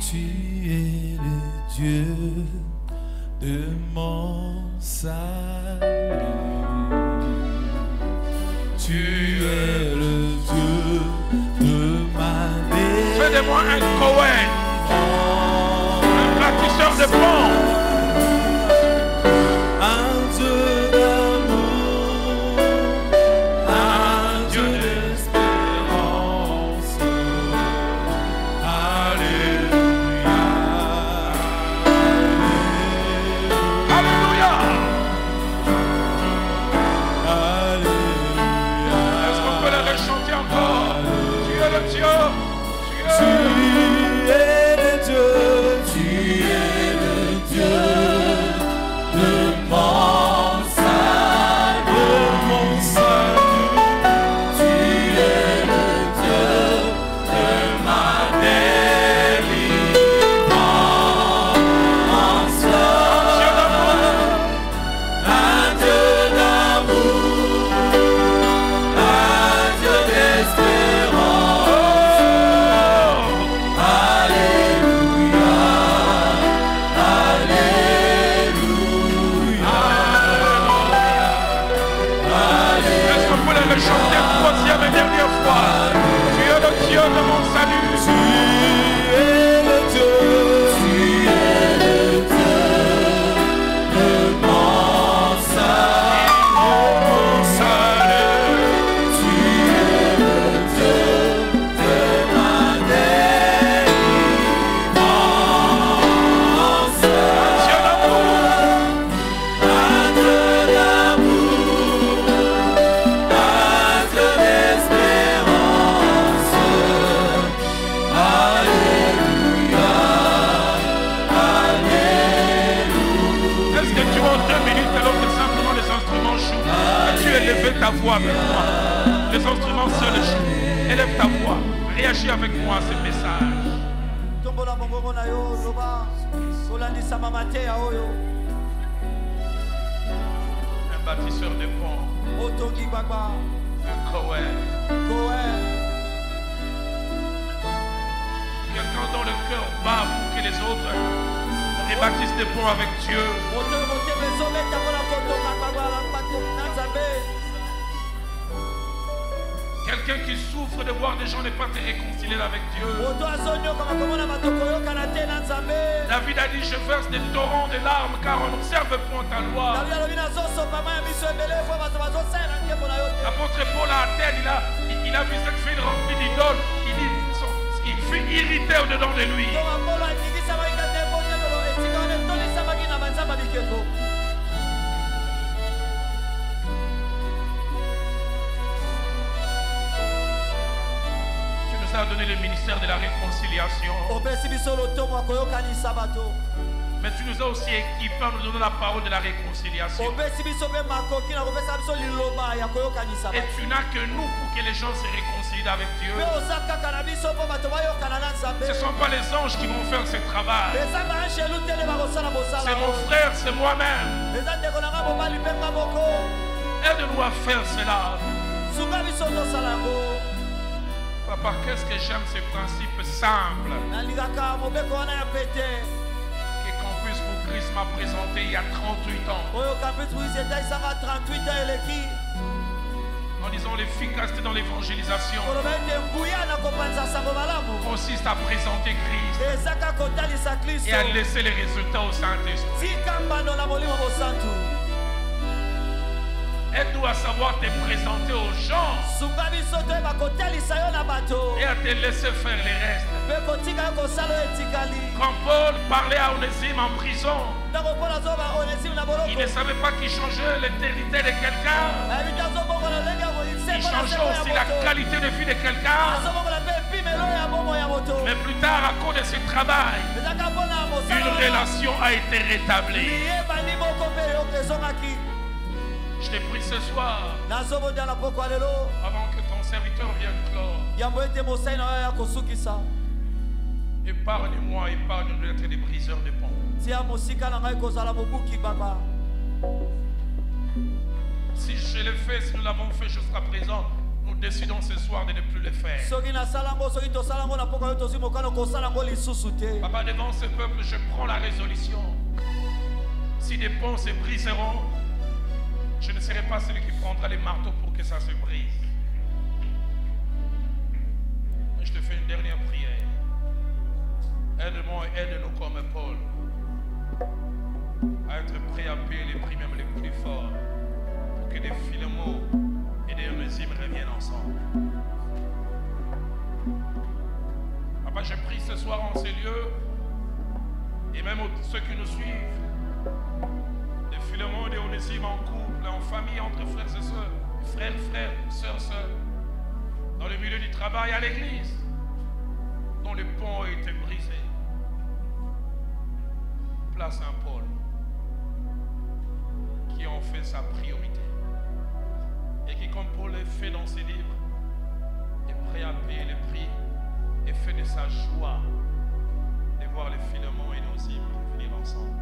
Tu es le Dieu de mon salut. Tu es le Dieu de ma vie. Fais de moi un Cohen, un bâtisseur de ponts. Un Dieu d'amour, un Dieu d'espérance. Alléluia. Alléluia. Alléluia. Est-ce qu'on peut le rechanter encore? Tu es le Dieu. Tu es le Dieu, tu es le Dieu ta voix avec moi. Les instruments seuls, élève ta voix. Réagis avec moi à ce message. tombola mongongo na yo loba kolandisa mamate ya oyo Un bâtisseur de ponts, otongi gbagba un Cohen, Cohen quelqu'un dont le cœur bat pour que les autres rebâtissent des ponts avec Dieu. moto motema ezobeta mpona kotonga gbagba na nzambe. Quelqu'un qui souffre de voir des gens ne pas te réconcilier avec Dieu. moto azonyoka makomona bato koyokana te na nzambe. David a dit, je verse des torrents de larmes car on n'observe point ta loi. David alobi nazosopa mai ya miso ebele po bato bazosalela nkembo na yo te. L'apôtre Paul à Athènes, il a vu cette fille remplie d'idoles. Il fut irrité au-dedans de lui. tonga polo atingisamaki kate po tembelo etika wana etolisamaki na banzamba bikeko. Tu nous as donné le ministère de la réconciliation. opesi biso lotomo ya koyokanisa bato. Mais tu nous as aussi équipés en nous donnant la parole de la réconciliation. opesi biso mpe makoki na kopesa biso liloba ya koyokanisa Et bato. tu n'as que nous pour que les gens se réconcilient avec Dieu. mpe oza kaka na biso mpo bato bayokana na nzambe. Ce ne sont pas les anges qui vont faire ce travail. eza baangelu te nde bakosala mosala C'est mon oyo. frère, c'est moi-même. eza ndeko na nga mobali mpe nga moko. Aide-nous à faire cela. sunga biso tosala yango. Papa, qu'est-ce que j'aime ce principe simple nalingaka mobeko wana ya pete que Campus pour Christ m'a présenté il y a 38 ans oyo campus Christ etaisaka 38 ans eleki en disant l'efficacité dans l'évangélisation koloba ete nguya na kopanza sango malamu consiste à présenter Christ ezaka kotalisa et kristo à laisser les résultats au Saint-Esprit. tika mbano na molimo mosantu. Aide-nous à savoir te présenter aux gens sunga biso toyeba kotalisa yo na bato et à te laisser faire les restes. mpe kotika yo kosala oyo etikali. Quand Paul parlait à Onésime en prison, ntango mpo nazoba onesime na boloko il ne savait pas qu'il changeait l'éternité de quelqu'un. ayebi te azobongola ndenge ya Il moyise changeait aussi la qualité de vie de quelqu'un. azobongola mpe epimelo ya bomo ya moto. Mais plus tard, à cause de ce travail, ezaka mpona mosala une wana. relation a été rétablie. liyebani moko mpe yo ezongaki. Je t'ai pris ce soir, nazobondela poko ya lelo avant que ton serviteur vienne clore. yambo ete mosali na yo ya kosukisa. Épargne-moi, épargne-nous d'être des briseurs de ponts. tia mosika na ngai kozala mobuki baba. Si je l'ai fait, si nous l'avons fait jusqu'à présent, nous décidons ce soir de ne plus le faire. soki nasala yango soki tosala yango na poko yo tozwi mokano kosala yango lisusu te. Papa, devant ce peuple, je prends la résolution. Si des ponts se briseront, je ne serai pas celui qui prendra les marteaux pour que ça se brise. Je te fais une dernière prière. Aide-moi et aide-nous comme Paul à être prêt à payer les prix même les plus forts pour que des Philémon et des Onésime reviennent ensemble. Papa, je prie ce soir en ces lieux et même ceux qui nous suivent, des Philémon et des Onésime en couple, en famille, entre frères et sœurs, frères, sœurs, dans le milieu du travail, à l'église, dont le pont a été brisé. Place un Paul qui en fait sa priorité et qui, comme Paul est fait dans ses livres, est prêt à payer le prix et fait de sa joie de voir les Philémon et nos hymnes venir ensemble.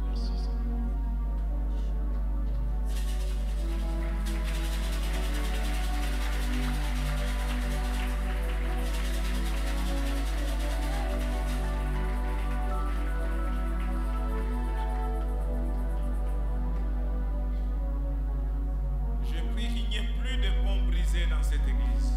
Merci Seigneur. Je prie qu'il n'y ait plus de ponts brisés dans cette église.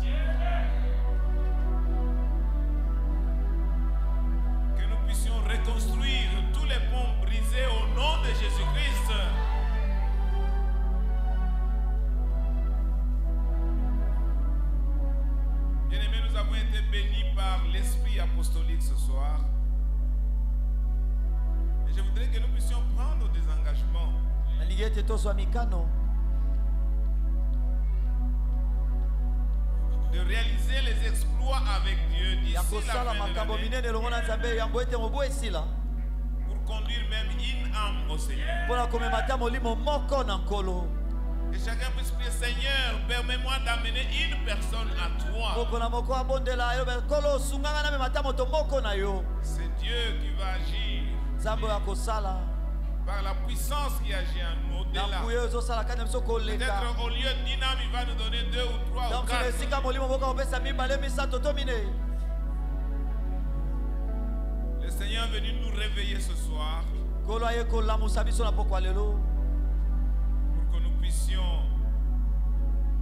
Que nous puissions reconstruire tous les ponts brisés au nom de Jésus-Christ. Bien-aimés, nous avons été bénis par l'Esprit apostolique ce soir. Et je voudrais que nous puissions prendre des engagements. nalingi ete tozwa mikano de réaliser les exploits avec Dieu d'ici ya la kosala fin de makambo l'année, minene elongo na nzambe yambo ete mobu esila pour conduire même une âme au Seigneur. Mpona komemata molimo moko na nkolo. Et chacun puisse prier, Seigneur, permets-moi d'amener une personne à toi. Moko na moko abondela yo nkolo sunganga na memata moto moko na yo. C'est Dieu qui va agir Nzambe ya kosala. par la puissance qui agit en nous Na au-delà. kuyo ezosala kani biso koleka. Peut-être au lieu d'une âme, il va nous donner 2 ou 3 ou Donc 4. esika molimo moko opesa mibale misato to mine. Le Seigneur est venu nous réveiller ce soir Kolo aye kolamusa biso na pokwa lelo. pour que nous puissions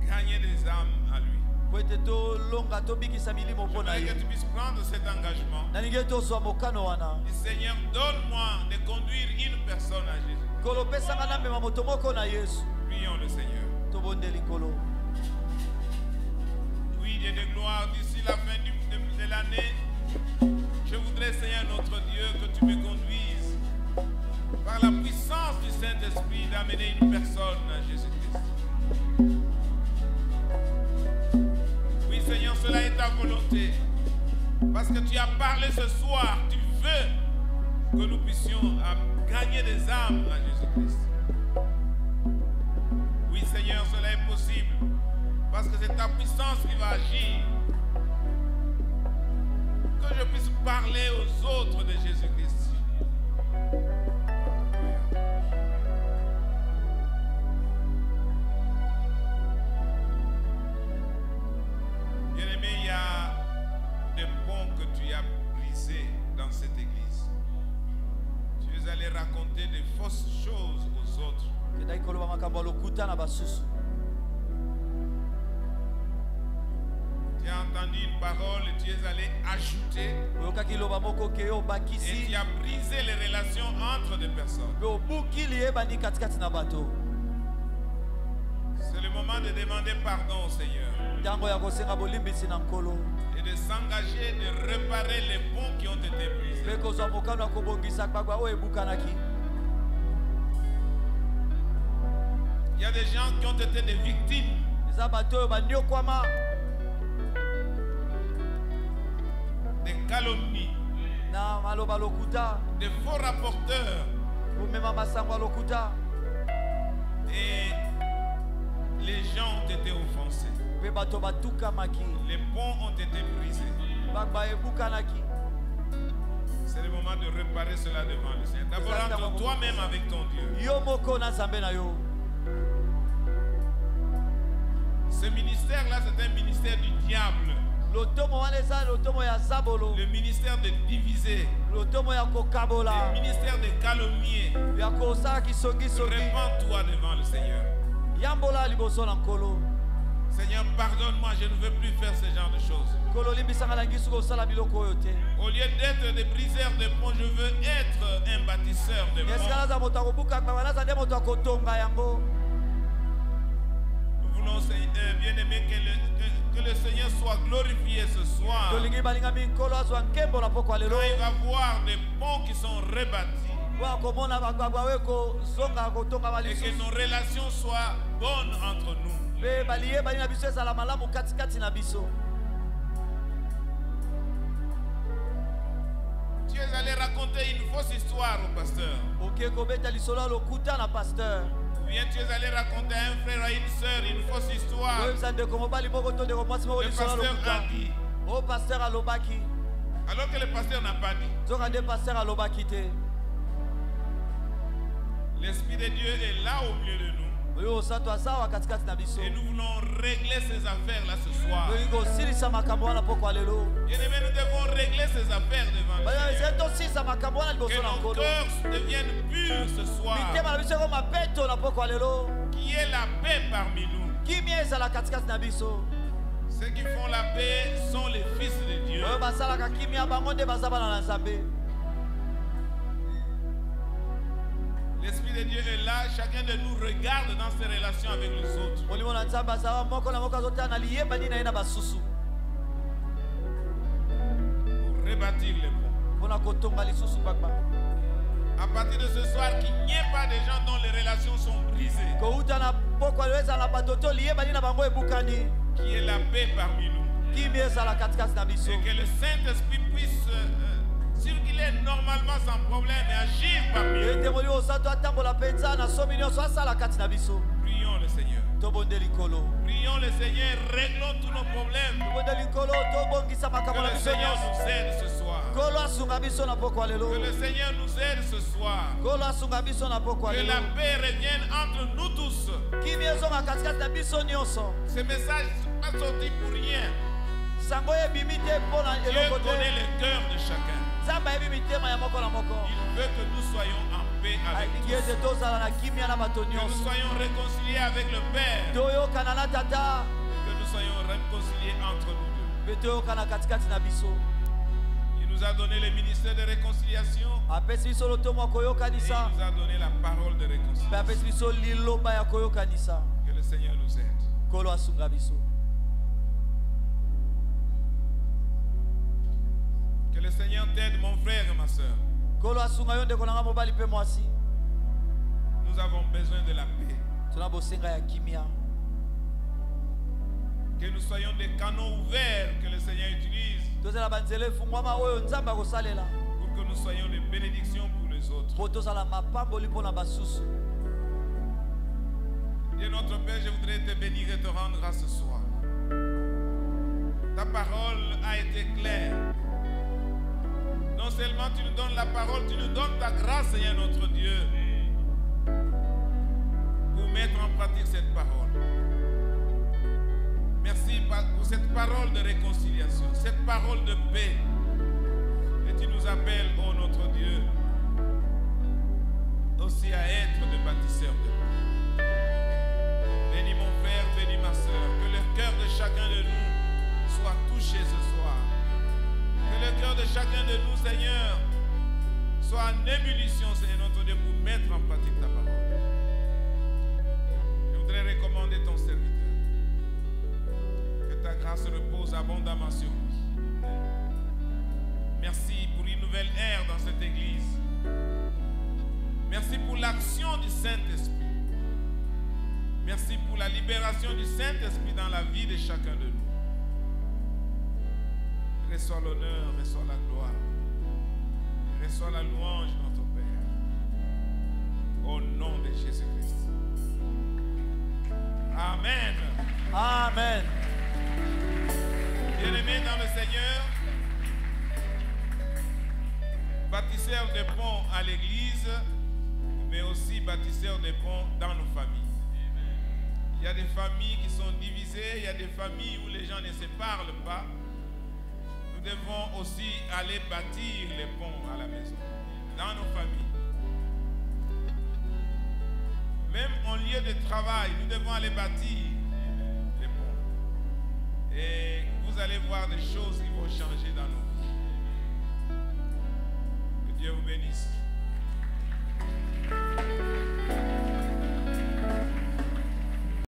gagner des âmes à lui. Po ete tolonga tobikisa milimo mpo na J'aimerais que ye. tu puisses prendre cet engagement. Nalingi tozwa mokano wana. Dis, Seigneur, donne-moi de conduire une personne à Jésus. Kolo pesanga na mema moto moko na Yesu. Prions le Seigneur. Tobondeli kolo. Oui, Dieu de gloire, d'ici la fin de l'année, je voudrais, Seigneur notre Dieu, que tu me conduises par la puissance du Saint-Esprit d'amener une personne à Jésus-Christ. Oui, Seigneur, cela est ta volonté. Parce que tu as parlé ce soir, tu veux que nous puissions gagner des âmes à Jésus-Christ. Oui, Seigneur, cela est possible. Parce que c'est ta puissance qui va agir. Que je puisse parler aux autres de Jésus-Christ. Bien-aimé, il y a des ponts que tu as brisés dans cette église. Tu es allé raconter des fausses choses aux autres. Kedai koloba makambo ya lokuta na basusu. Tu as entendu une parole et tu es allé ajouter. Oyokaki loba moko ke yo Et bakisi. tu as brisé les relations entre des personnes. Pe obuki liyebani katikati na bato. C'est le moment de demander pardon au Seigneur Ntango ya kosenga bolimbisi na nkolo. et de s'engager de réparer les ponts qui ont été brisés. Pe kozwa mokano ya kobongisa gbagba oyo ebukanaki. Il y a des gens qui ont été des victimes Eza bato oyo baniokwama. des calomnies, Na maloba lokuta. des faux rapporteurs. Komema masango ya lokuta. Et les gens ont été offensés. Pe bato batukamaki. Les ponts ont été brisés. Gbagba ebukanaki. C'est le moment de réparer cela devant le Seigneur. D'abord, entre toi-même avec ton Dieu. Yo moko na Nzambe na yo. Ce ministère-là, c'est un ministère du diable. Lotomo wana eza lotomo ya zabolo. Le ministère de diviser. Lotomo ya kokabola. Le ministère de calomnier. Ya kosala kisongisongi. Répands-toi devant le Seigneur. Yambola liboso na nkolo. Seigneur, pardonne-moi, je ne veux plus faire ce genre de choses. Nkolo limbisanga na ngisu kosala biloko oyo te. Au lieu d'être des briseurs de ponts, je veux être un bâtisseur de Esika ponts. naza moto akobuka gbagba naza nde moto akotonga yango. Nous voulons, bien-aimé, que le Seigneur soit glorifié ce soir. Tolingi balingami nkolo azwa nkembo na pokwa lelo. Quand il va voir des ponts qui sont rebâtis Po akomona bagbagba oyo kozonga kotonga et que balisusu. nos relations soient bonnes entre nous. Pe baliyebani na biso ezala malamu katikati na biso. Tu es allé raconter une fausse histoire au pasteur. Oke kobeta lisolo ya lokuta na pasteur. Ou bien tu es allé raconter à un frère, à une sœur, une fausse histoire. Oyebisa ndeko mobali moko to ndeko mwasi moko Le lisolo ya pasteur lokuta. a dit, O pasteur alobaki. alors que le pasteur n'a pas dit. Nzoka nde pasteur alobaki te. L'Esprit de Dieu est là au milieu de nous. Oyo osato azawa katikati na biso. Et nous voulons régler ces affaires-là ce soir. Tolingi kosilisa makambo wana pokwa lelo. Bien-aimés, nous devons régler ces affaires devant le Baya Seigneur. ese tosilisa makambo wana Que liboso na nos nkolo. cœurs deviennent purs ce soir. Mitema na biso eko mapeto na pokwa lelo. Qui est la paix parmi nous. Kimia ezala katikati na biso. Ceux qui font la paix sont les fils de Dieu. Oyo basalaka kimia bango nde baza bana na Nzambe. L'Esprit de Dieu est là. Chacun de nous regarde dans ses relations avec les autres. Molimo na Nzambe azala moko na moko azotala na liyebani na ye na basusu. Pour rebâtir les ponts. Mpona kotonga lisusu gbagba. À partir de ce soir, qu'il n'y ait pas de gens dont les relations sont brisées. Kouta na pokwa lelo ezala bato to liyebani na bango ebukani. Qu'il y ait la paix parmi nous. Kimia ezala katikati na biso. Et que le Saint-Esprit puisse circuler circuler normalement sans problème et agir parmi nous. ete molimo santo atambola mpenza na somi nyonso asala kati na biso. Prions le Seigneur. Tobonde likolo. Prions le Seigneur, réglons tous nos problèmes. Tobonde likolo tobongisa Que makambo na le biso Seigneur nyonso. nous aide ce soir. Kolo asunga biso na pokwa lelo. Que le Seigneur nous aide ce soir. Kolo asunga biso na pokwa Que lelo. la paix revienne entre nous tous. Kimia ezonga katikati na biso nyonso. Ce message n'est pas sorti pour rien. Sango ebimi te mpona Dieu eloko connaît te. le cœur de chacun. Nzambe ayebi mitema ya moko na moko. Il veut que nous soyons en paix avec alingi tous. ete tozala na kimia na bato Que nous nyonso. soyons réconciliés avec le Père. Toyokana na tata. Que nous soyons réconciliés entre nous deux. Mpe toyokana katikati na biso. Il nous a donné le ministère de réconciliation. Apesi biso lotomo ya Et koyokanisa. il nous a donné la parole de Mpe réconciliation. apesi biso liloba ya koyokanisa. Que le Seigneur nous aide. Kolo asunga biso. Que le Seigneur t'aide, mon frère et ma soeur. Kolo asunga yo ndeko nanga mobali mpe mwasi. Nous avons besoin de la paix. Tuna bosenga ya kimia. Que nous soyons des canaux ouverts que le Seigneur utilise Tozala banzela efungwama oyo nzambe akosalela. pour que nous soyons des bénédictions pour les autres. Po tozala mapamboli mpona basusu. Dieu notre Père, je voudrais te bénir et te rendre grâce ce soir. Ta parole a été claire. Non seulement tu nous donnes la parole, tu nous donnes ta grâce, Seigneur notre Dieu, pour mettre en pratique cette parole. Merci pour cette parole de réconciliation, cette parole de paix. Et tu nous appelles, oh notre Dieu, aussi à être des bâtisseurs de paix. Bénis mon frère, bénis ma soeur, que le cœur de chacun de nous soit touché ce soir. Que le cœur de chacun de nous, Seigneur, soit en ébullition, Seigneur notre Dieu, pour mettre en pratique ta parole. Je voudrais recommander ton serviteur. Que ta grâce repose abondamment sur lui. Merci pour une nouvelle ère dans cette église. Merci pour l'action du Saint-Esprit. Merci pour la libération du Saint-Esprit dans la vie de chacun de nous. Reçois l'honneur, reçois la gloire. Reçois la louange, notre Père. Au nom de Jésus-Christ. Amen. Amen. Bien-aimés dans le Seigneur, bâtisseurs de ponts à l'église, mais aussi bâtisseurs de ponts dans nos familles. Il y a des familles qui sont divisées, il y a des familles où les gens ne se parlent pas. Nous devons aussi aller bâtir les ponts à la maison, dans nos familles. Même en lieu de travail, nous devons aller bâtir les ponts. Et vous allez voir des choses qui vont changer dans nos vies. Que Dieu vous bénisse.